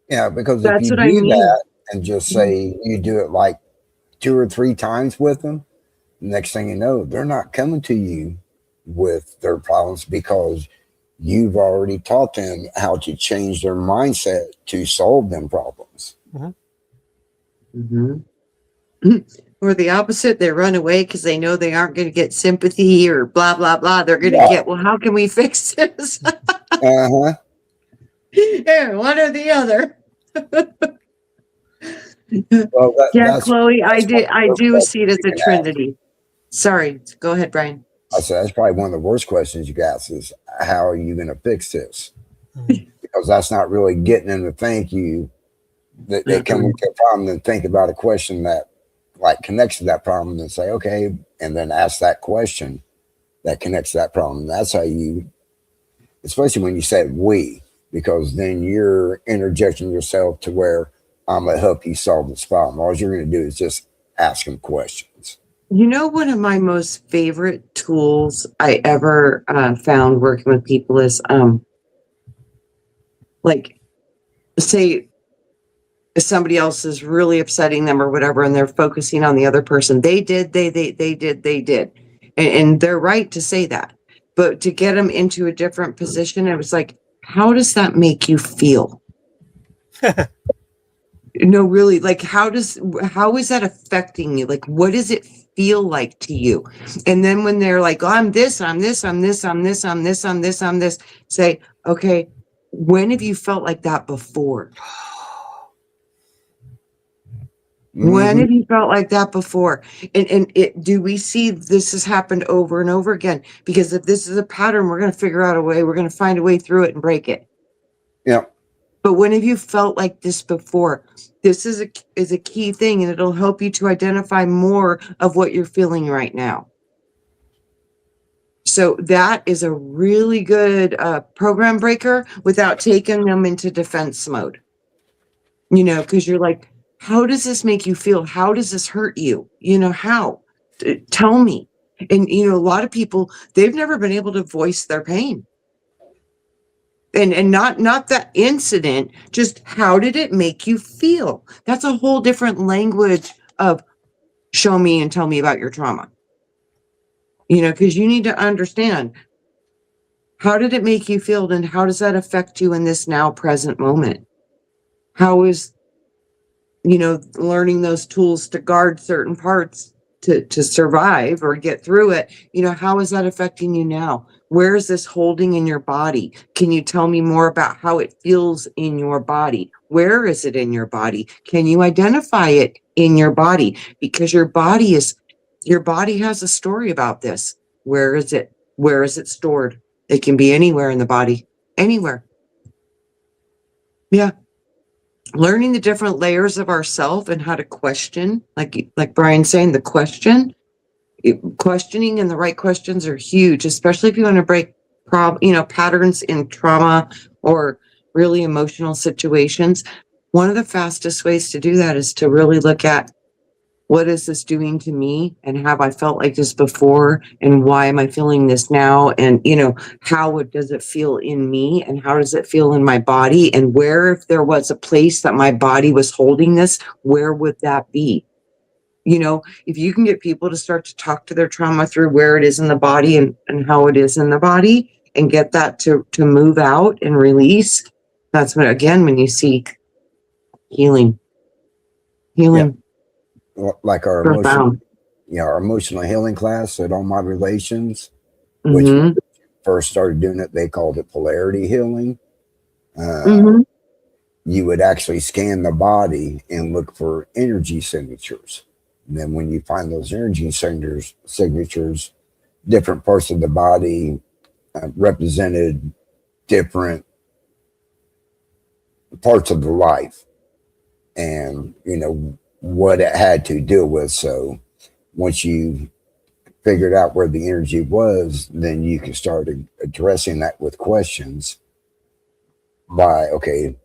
Yeah, because if you do that and just say you do it like 2 or 3 times with them, next thing you know, they're not coming to you with their problems, because you've already taught them how to change their mindset to solve them problems. Or the opposite, they run away because they know they aren't going to get sympathy or blah, blah, blah. They're going to get, well, how can we fix this? Uh-huh. Yeah, one or the other. Well, Chloe, I do see it as a trinity. Sorry, go ahead, Brian. I said that's probably one of the worst questions you got is, how are you going to fix this? Because that's not really getting them to thank you. They come into a problem and think about a question that like connects to that problem, and say, okay, and then ask that question that connects to that problem. That's how you, especially when you said we, because then you're interjecting yourself to where I'm going to help you solve this problem. All you're going to do is just ask them questions. You know, one of my most favorite tools I ever found working with people is like, say somebody else is really upsetting them or whatever, and they're focusing on the other person. They did. And they're right to say that. But to get them into a different position, it was like, how does that make you feel? No, really, like, how is that affecting you? Like, what does it feel like to you? And then when they're like, oh, I'm this, say, okay, when have you felt like that before? When have you felt like that before? And do we see this has happened over and over again? Because if this is a pattern, we're going to figure out a way, we're going to find a way through it and break it. Yeah. But when have you felt like this before? This is a key thing, and it'll help you to identify more of what you're feeling right now. So that is a really good program breaker without taking them into defense mode. You know, because you're like, how does this make you feel? How does this hurt you? You know, how? Tell me. And, you know, a lot of people, they've never been able to voice their pain. And not that incident, just how did it make you feel? That's a whole different language of show me and tell me about your trauma. You know, because you need to understand, how did it make you feel, and how does that affect you in this now present moment? How is, you know, learning those tools to guard certain parts to survive or get through it, you know, how is that affecting you now? Where is this holding in your body? Can you tell me more about how it feels in your body? Where is it in your body? Can you identify it in your body? Because your body has a story about this. Where is it? Where is it stored? It can be anywhere in the body, anywhere. Yeah. Learning the different layers of ourself and how to question, like Brian's saying, the questioning and the right questions are huge, especially if you want to break patterns in trauma or really emotional situations. One of the fastest ways to do that is to really look at, what is this doing to me? And have I felt like this before? And why am I feeling this now? And, you know, how does it feel in me? And how does it feel in my body? And where, if there was a place that my body was holding this, where would that be? You know, if you can get people to start to talk to their trauma through where it is in the body and how it is in the body, and get that to move out and release, that's when, again, when you see healing. Yeah. Like our Profound. our emotional healing class at All My Relations, which when we first started doing it, they called it polarity healing. You would actually scan the body and look for energy signatures. And then when you find those energy signatures, different parts of the body represented different parts of the life, and, you know, what it had to deal with. So once you figured out where the energy was, then you can start addressing that with questions by, okay,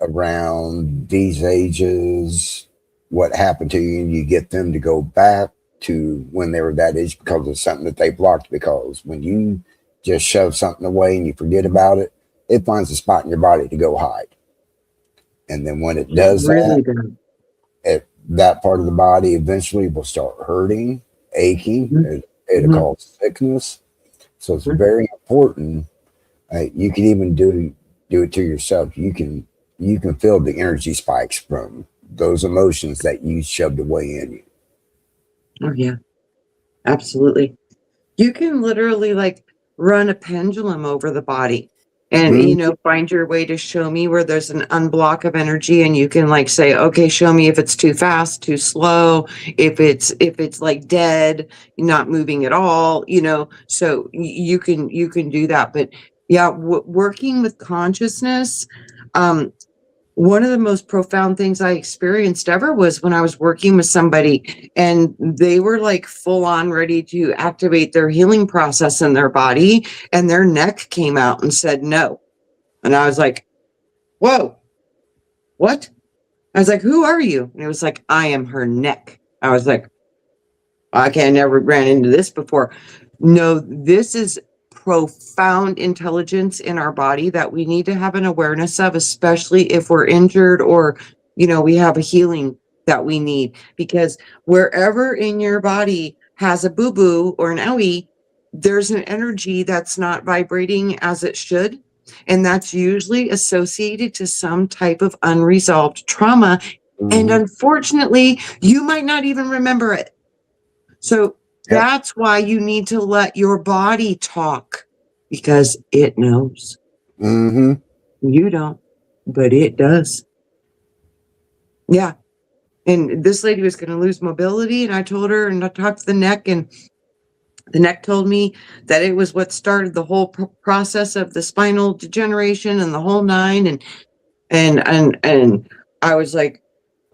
around these ages, what happened to you? And you get them to go back to when they were that age because of something that they blocked. Because when you just shove something away and you forget about it, it finds a spot in your body to go hide. And then when it does that part of the body eventually will start hurting, aching. It'll cause sickness. So it's very important. You can even do it to yourself. You can feel the energy spikes from those emotions that you shoved away in you. Oh yeah, absolutely. You can literally like run a pendulum over the body and, you know, find your way to show me where there's an unblock of energy, and you can like say, okay, show me if it's too fast, too slow, if it's like dead, not moving at all, you know. So you can do that. But yeah, working with consciousness, one of the most profound things I experienced ever was when I was working with somebody and they were like full on ready to activate their healing process in their body, and their neck came out and said no. And I was like, whoa, what? I was like, who are you? And it was like, I am her neck. I was like, I never ran into this before. No, this is profound intelligence in our body that we need to have an awareness of, especially if we're injured or, we have a healing that we need. Because wherever in your body has a boo-boo or an owie, there's an energy that's not vibrating as it should. And that's usually associated to some type of unresolved trauma. And unfortunately, you might not even remember it. So that's why you need to let your body talk, because it knows. You don't, but it does. Yeah. And this lady was going to lose mobility, and I told her, and I talked to the neck, and the neck told me that it was what started the whole process of the spinal degeneration and the whole nine. And I was like,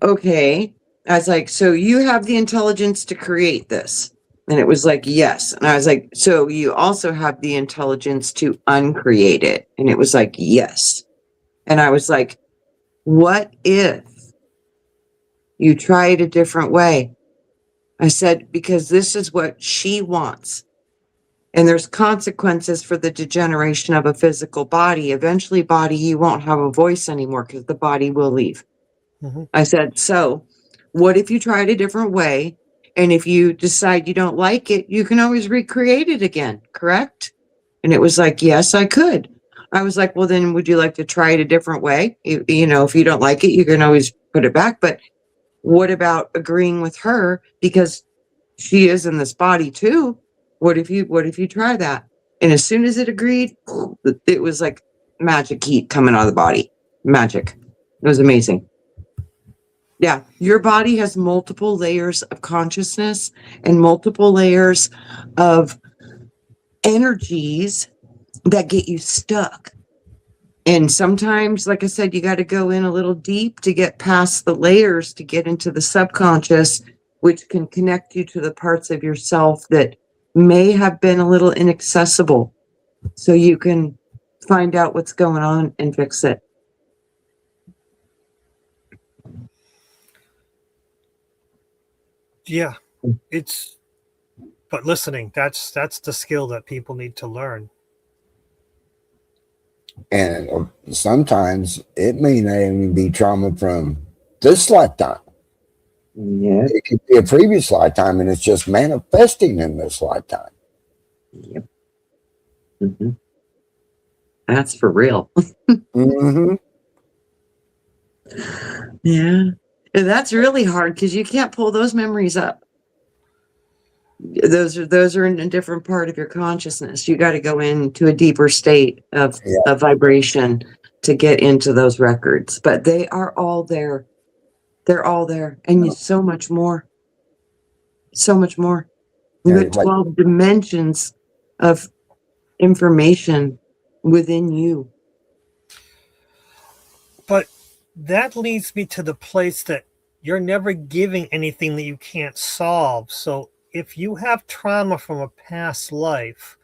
okay. I was like, so you have the intelligence to create this? And it was like, yes. And I was like, so you also have the intelligence to uncreate it? And it was like, yes. And I was like, what if you try it a different way? I said, because this is what she wants. And there's consequences for the degeneration of a physical body. Eventually, body, you won't have a voice anymore because the body will leave. I said, so what if you try it a different way? And if you decide you don't like it, you can always recreate it again, correct? And it was like, yes, I could. I was like, well, then would you like to try it a different way? If you don't like it, you can always put it back. But what about agreeing with her? Because she is in this body too. What if you try that? And as soon as it agreed, it was like magic heat coming out of the body. Magic. It was amazing. Yeah, your body has multiple layers of consciousness and multiple layers of energies that get you stuck. And sometimes, like I said, you got to go in a little deep to get past the layers to get into the subconscious, which can connect you to the parts of yourself that may have been a little inaccessible, so you can find out what's going on and fix it. Yeah, but listening, that's the skill that people need to learn. And sometimes it may not even be trauma from this lifetime. Yeah. It could be a previous lifetime, and it's just manifesting in this lifetime. Yep. That's for real. Yeah. And that's really hard because you can't pull those memories up. Those are in a different part of your consciousness. You got to go into a deeper state of vibration to get into those records. But they are all there. They're all there. And so much more. So much more. You got 12 dimensions of information within you. But that leads me to the place that you're never giving anything that you can't solve. So if you have trauma from a past life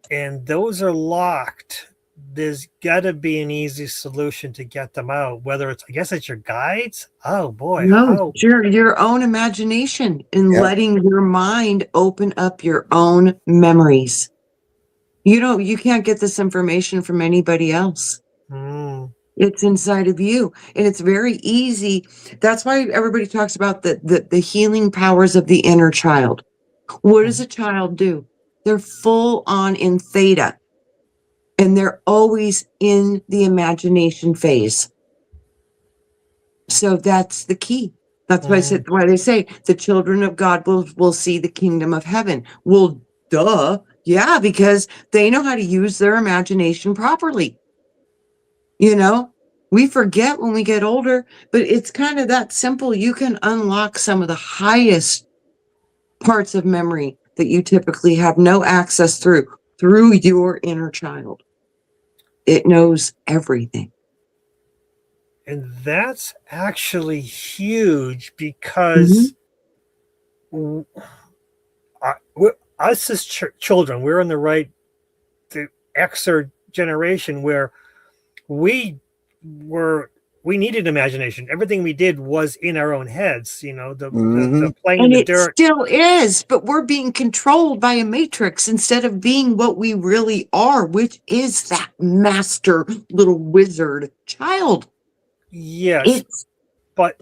and those are locked, there's got to be an easy solution to get them out. Whether it's, I guess it's your guides. Oh boy. No, your own imagination and letting your mind open up your own memories. You can't get this information from anybody else. It's inside of you, and it's very easy. That's why everybody talks about the healing powers of the inner child. What does a child do? They're full on in theta, and they're always in the imagination phase. So that's the key. That's why they say the children of God will see the kingdom of heaven. Well, duh. Yeah, because they know how to use their imagination properly. We forget when we get older, but it's kind of that simple. You can unlock some of the highest parts of memory that you typically have no access through your inner child. It knows everything. And that's actually huge because us as children, we're in the right, the X are generation where we we needed imagination. Everything we did was in our own heads. You know, the playing in And the it dirt. still is, but we're being controlled by a matrix instead of being what we really are, which is that master little wizard child. Yes, It's but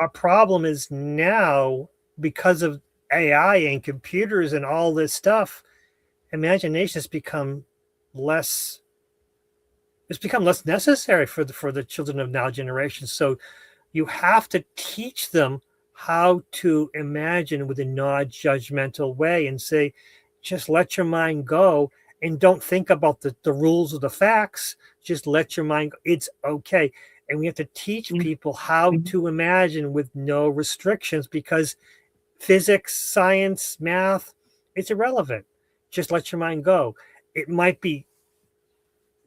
our problem is now, because of AI and computers and all this stuff, imagination has become less. It's become less necessary for the children of now generation. So you have to teach them how to imagine with a non-judgmental way and say, just let your mind go and don't think about the rules of the facts. Just let your mind go. It's okay. And we have to teach people how to imagine with no restrictions, because physics, science, math, it's irrelevant. Just let your mind go. It might be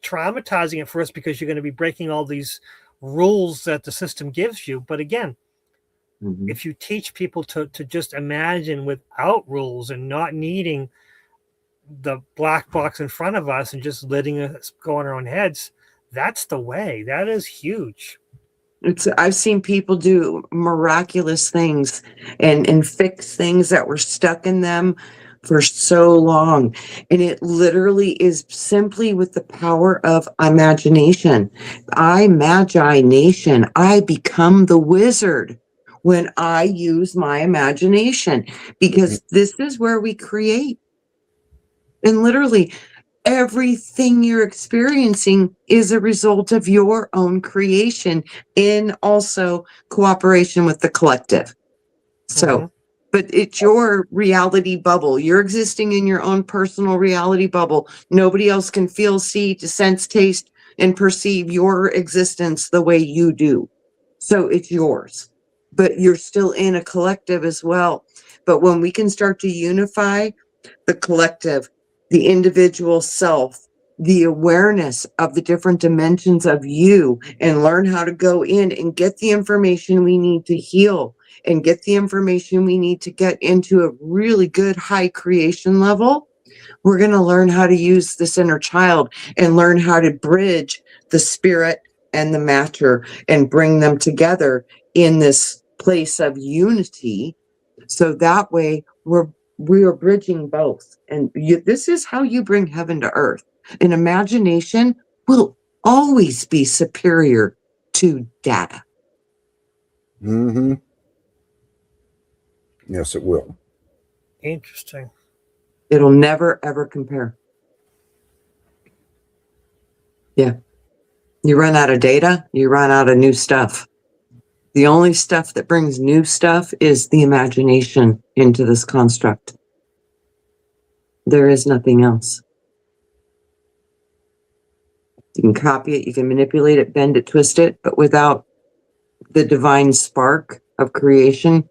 traumatizing at first because you're going to be breaking all these rules that the system gives you. But again, if you teach people to just imagine without rules and not needing the black box in front of us and just letting us go in our own heads, that's the way. That is huge. I've seen people do miraculous things and fix things that were stuck in them for so long. And it literally is simply with the power of imagination. I become the wizard when I use my imagination, because this is where we create. And literally, everything you're experiencing is a result of your own creation, in also cooperation with the collective. So, but it's your reality bubble. You're existing in your own personal reality bubble. Nobody else can feel, see, to sense, taste, and perceive your existence the way you do. So it's yours, but you're still in a collective as well. But when we can start to unify the collective, the individual self, the awareness of the different dimensions of you, and learn how to go in and get the information we need to heal and get the information we need to get into a really good high creation level, we're going to learn how to use this inner child and learn how to bridge the spirit and the matter and bring them together in this place of unity. So that way we are bridging both. And this is how you bring heaven to earth. And imagination will always be superior to data. Yes, it will. Interesting. It'll never, ever compare. Yeah. You run out of data, you run out of new stuff. The only stuff that brings new stuff is the imagination into this construct. There is nothing else. You can copy it, you can manipulate it, bend it, twist it, but without the divine spark of creation,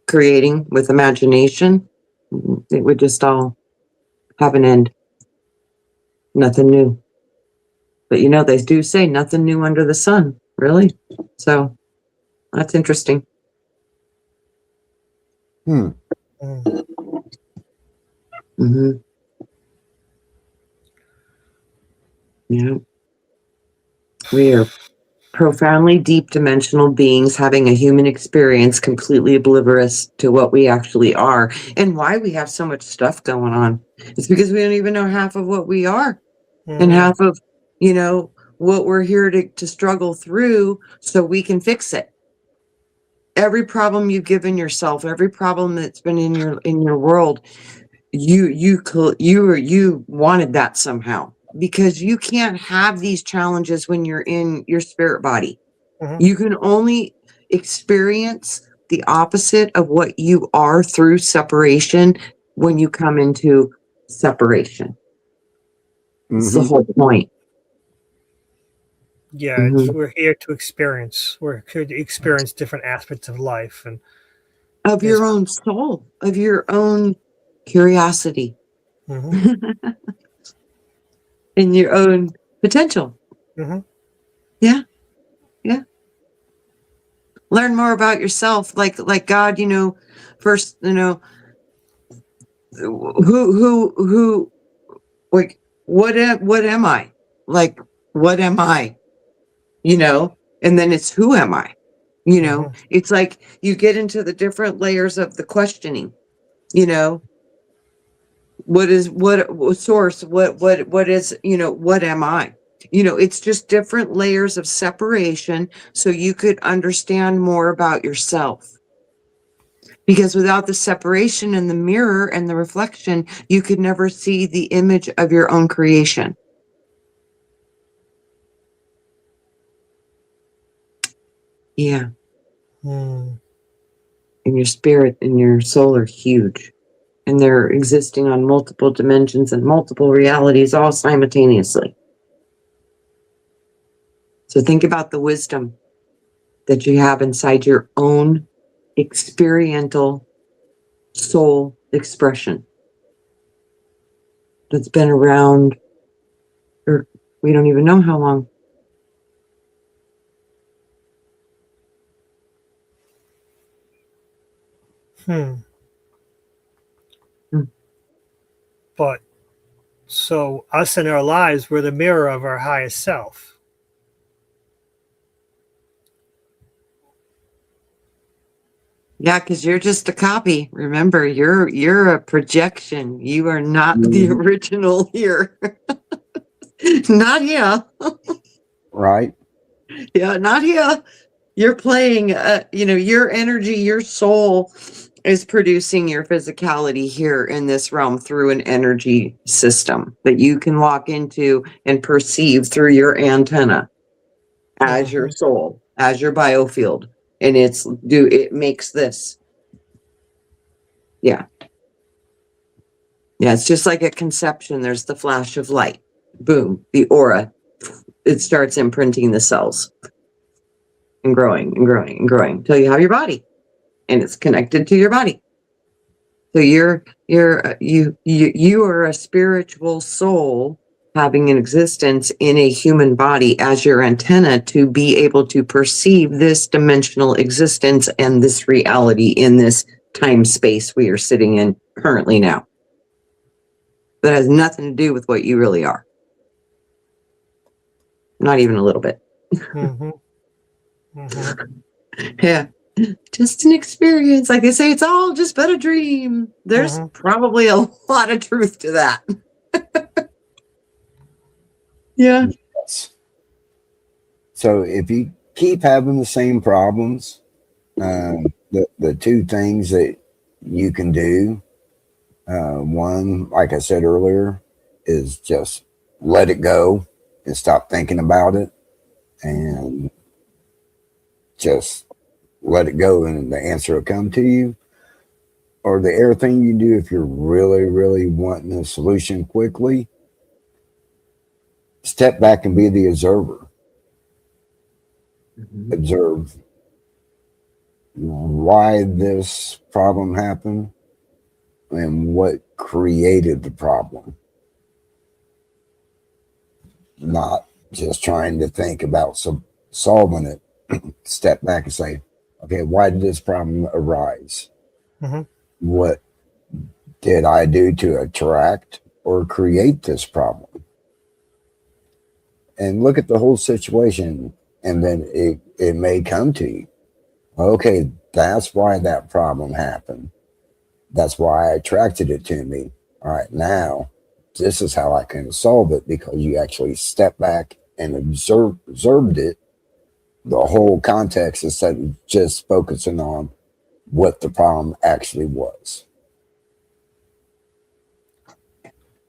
creating with imagination, it would just all have an end. Nothing new. But you know, they do say nothing new under the sun, really. So that's interesting. Yeah. We are profoundly deep dimensional beings having a human experience completely oblivious to what we actually are and why we have so much stuff going on. It's because we don't even know half of what we are and half of, you know, what we're here to struggle through so we can fix it. Every problem you've given yourself, every problem that's been in your world, you wanted that somehow, because you can't have these challenges when you're in your spirit body. You can only experience the opposite of what you are through separation when you come into separation. It's the whole point. Yeah, we're here to experience. We're here to experience different aspects of life and of your own soul, of your own curiosity, and your own potential. Yeah. Learn more about yourself, like God. You know, first, you know, who, like what am I? Like, what am I? You know, and then it's who am I? You know, it's like you get into the different layers of the questioning, you know, what source, what is, you know, what am I? You know, it's just different layers of separation so you could understand more about yourself. Because without the separation and the mirror and the reflection, you could never see the image of your own creation. Yeah. Mm. And your spirit and your soul are huge. And they're existing on multiple dimensions and multiple realities all simultaneously. So think about the wisdom that you have inside your own experiential soul expression that's been around for we don't even know how long. But so us in our lives, we're the mirror of our highest self. Yeah, because you're just a copy. Remember, you're a projection. You are not the original here. Not here. Right. Yeah, not here. You're playing, you know, your energy, your soul is producing your physicality here in this realm through an energy system that you can walk into and perceive through your antenna as your soul, as your biofield. And it makes this. Yeah. Yeah, it's just like a conception. There's the flash of light. Boom, the aura. It starts imprinting the cells and growing and growing and growing until you have your body. And it's connected to your body. So you are a spiritual soul having an existence in a human body as your antenna to be able to perceive this dimensional existence and this reality in this time space we are sitting in currently now. That has nothing to do with what you really are. Not even a little bit. Yeah. Just an experience. Like they say, it's all just but a dream. There's probably a lot of truth to that. Yeah. Yes. So if you keep having the same problems, the two things that you can do, one, like I said earlier, is just let it go and stop thinking about it and just let it go and the answer will come to you. Or the other thing you do if you're really, really wanting a solution quickly, step back and be the observer. Observe why this problem happened and what created the problem. Not just trying to think about solving it. Step back and say, okay, why did this problem arise? What did I do to attract or create this problem? And look at the whole situation, and then it may come to you. Okay, that's why that problem happened. That's why I attracted it to me. All right, now this is how I can solve it, because you actually step back and observed it, the whole context, instead of just focusing on what the problem actually was.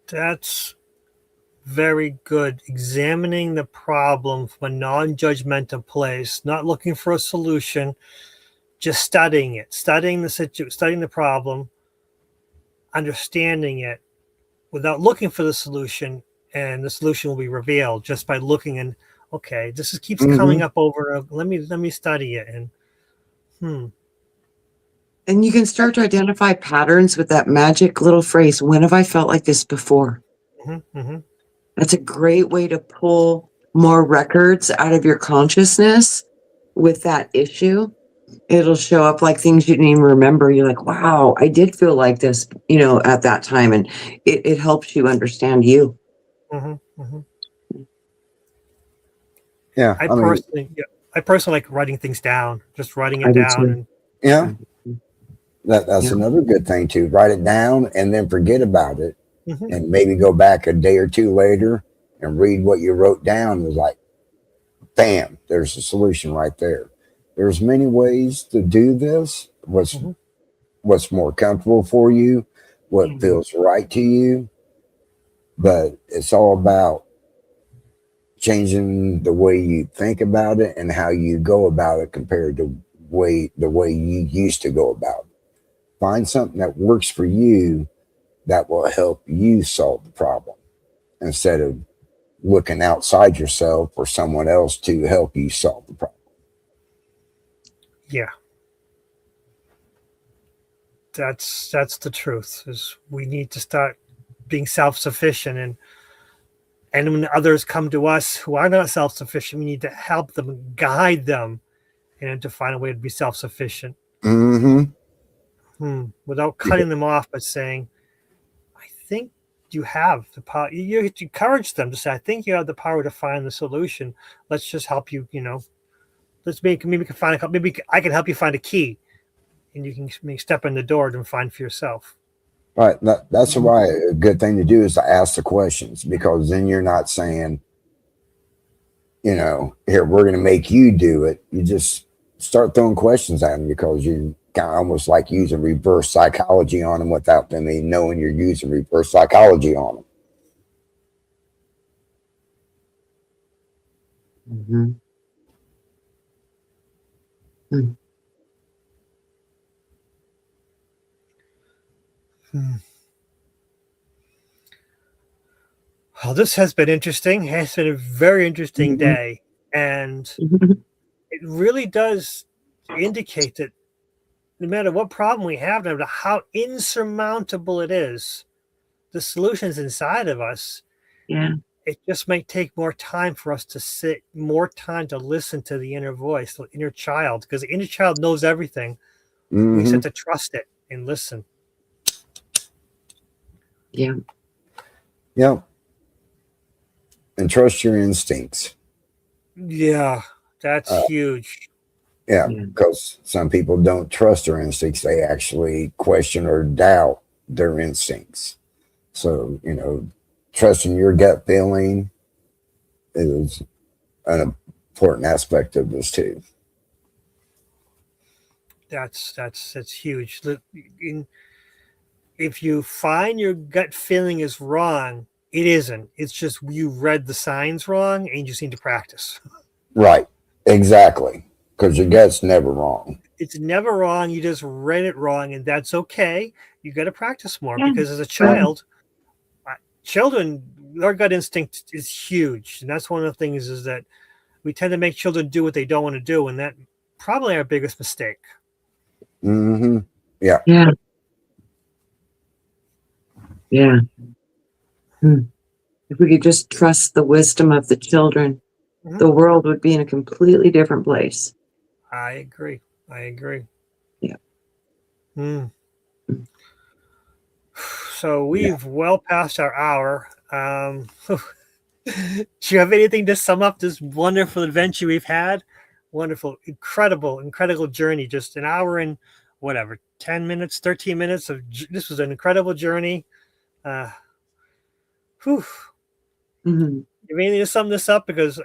That's very good. Examining the problem from a non-judgmental place, not looking for a solution, just studying it, studying the problem, understanding it without looking for the solution, and the solution will be revealed just by looking and okay, this keeps coming up over. Let me study it and And you can start to identify patterns with that magic little phrase, when have I felt like this before? That's a great way to pull more records out of your consciousness with that issue. It'll show up like things you didn't even remember. You're like, wow, I did feel like this, you know, at that time. And it helps you understand you. Yeah, I I mean, personally, yeah, I personally like writing things down, just writing I it do down, too. and yeah, that's Yeah. another good thing too. Write it down and then forget about it, mhm, and maybe go back a day or two later and read what you wrote down. It was like, bam, there's a solution right there. There's many ways to do this. mhm, What's more comfortable for you, what Yeah. feels right to you, but it's all about changing the way you think about it and how you go about it compared to the way you used to go about it. Find something that works for you that will help you solve the problem instead of looking outside yourself or someone else to help you solve the problem. yeah, that's the truth. Is we need to start being self-sufficient, and when others come to us who are not self-sufficient, we need to help them, guide them, and to find a way to be self-sufficient, Mm-hmm. without cutting them off, but saying, I think you have the power. You encourage them to say, I think you have the power to find the solution. Let's just help you, let's maybe we can find maybe I can help you find a key, and you can maybe step in the door and find for yourself. Right. That's Mhm. why a good thing to do is to ask the questions, because then you're not saying, here, we're going to make you do it. You just start throwing questions at them, because you kind of almost like using reverse psychology on them without them even knowing you're using reverse psychology on them. Mhm. Mm. Hmm. Well, this has been interesting. It's been a very interesting Mhm. day. And Mhm. it really does indicate that no matter what problem we have, no matter how insurmountable it is, the solution's inside of us. Yeah. It just might take more time for us to sit, more time to listen to the inner voice, the inner child, because the inner child knows everything. We just Mm-hmm. have to trust it and listen. Yeah. Yep. And trust your instincts. Yeah, that's Uh, huge. yeah, Yeah. because some people don't trust their instincts. They actually question or doubt their instincts. So, trusting your gut feeling is an important aspect of this too. That's huge. If you find your gut feeling is wrong, it isn't. It's just you read the signs wrong and you just need to practice. Right. Exactly. Because your gut's never wrong. It's never wrong. You just read it wrong, and that's okay. You got to practice more Yeah. because as a Right. child, children, their gut instinct is huge, and that's one of the things is that we tend to make children do what they don't want to do, and that probably our biggest mistake. Mm-hmm. Yeah. Yeah. Yeah. Hmm. If we could just trust the wisdom of the children, Mhm. the world would be in a completely different place. I agree. I agree. Yeah. Hmm. Mm. So Yeah. we've well past our hour. Do you have anything to sum up this wonderful adventure we've had? Wonderful, incredible, incredible journey. Just an hour and whatever, 10 minutes, 13 minutes of this was an incredible journey. Uh, whew. Mhm. You may need to sum this up because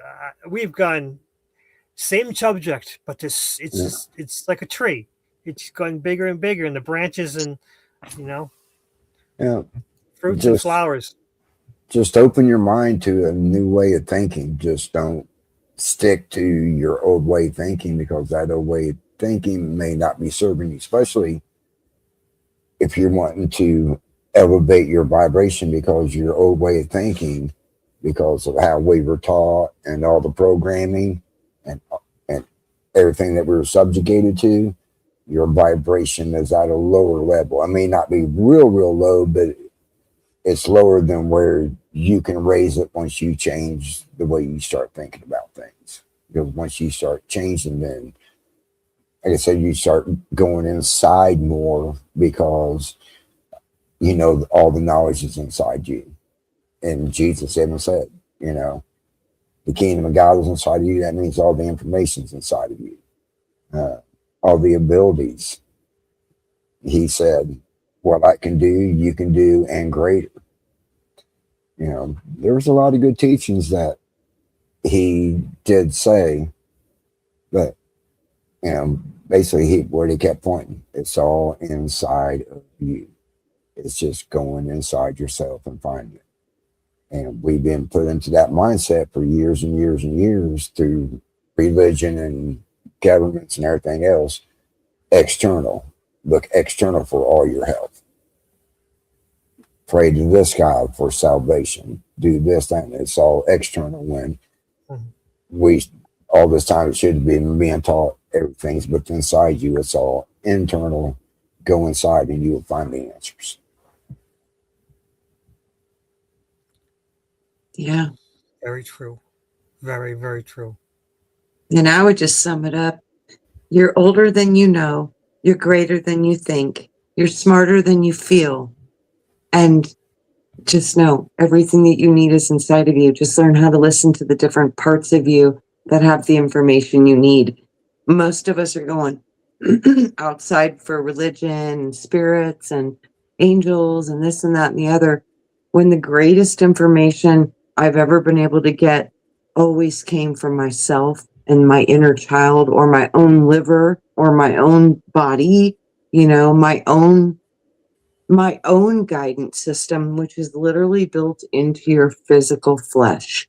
we've gone same subject, but this it's Yeah. just it's like a tree. It's going bigger and bigger, and the branches and you know Yeah. fruits and Just flowers. just open your mind to a new way of thinking. Just don't stick to your old way of thinking, because that old way of thinking may not be serving you, especially if you're wanting to elevate your vibration, because your old way of thinking, because of how we were taught and all the programming and and everything that we were subjugated to, your vibration is at a lower level. It may not be real low, but it's lower than where you can raise it once you change the way you start thinking about things. Because once you start changing, then like I said, you start going inside more, because all the knowledge is inside you. And Jesus even said, you know, the kingdom of God is inside of you. That means all the information's inside of you, all the abilities. He said, what I can do, you can do, and greater. You know, there was a lot of good teachings that he did say, but, you know, basically where he kept pointing, it's all inside of you. It's just going inside yourself and finding it. And we've been put into that mindset for years and years and years through religion and governments and everything else. External. Look external for all your health. Pray to this God for salvation. Do this, that, and it's all external when we all this time it should have been being taught everything's but inside you. It's all internal. Go inside and you will find the answers. Yeah. Very true. Very, very true. And I would just sum it up. You're older than you know. You're greater than you think. You're smarter than you feel. And just know everything that you need is inside of you. Just learn how to listen to the different parts of you that have the information you need. Most of us are going outside for religion and spirits and angels and this and that and the other, when the greatest information I've ever been able to get always came from myself and my inner child, or my own liver, or my own body, you know, my own guidance system, which is literally built into your physical flesh.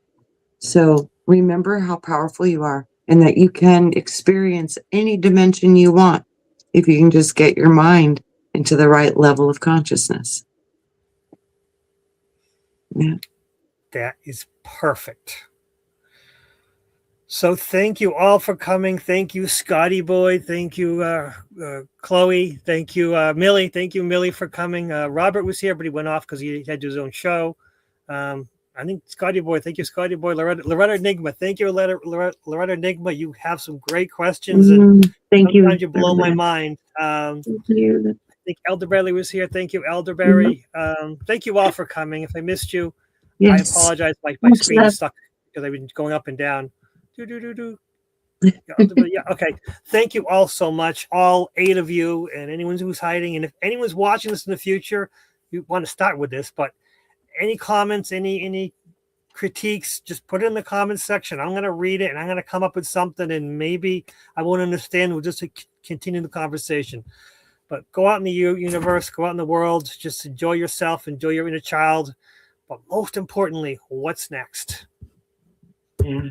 So remember how powerful you are, and that you can experience any dimension you want if you can just get your mind into the right level of consciousness. Yeah. That is perfect. So thank you all for coming. Thank you, Scotty Boy. Thank you, Chloe. Thank you, Millie. Thank you, Millie, for coming. Robert was here, but he went off because he had his own show. I think Scotty Boy. Thank you, Scotty Boy. Loretta Enigma. Thank you, Loretta Enigma. You have some great questions, and Thank you. sometimes you blow my mind. Thank you. I think Elderberry was here. Thank you, Elderberry. Thank you all for coming. If I missed you, Yes. I apologize. My screen is stuck because I've been going up and down. Yeah, okay. Thank you all so much, all 8 of you, and anyone who's hiding. And if anyone's watching this in the future, you want to start with this, but any comments, any critiques, just put it in the comments section. I'm going to read it and I'm going to come up with something, and maybe I won't understand. We'll just continue the conversation. But go out in the universe, go out in the world, just enjoy yourself, enjoy your inner child. But most importantly, what's next? Yeah.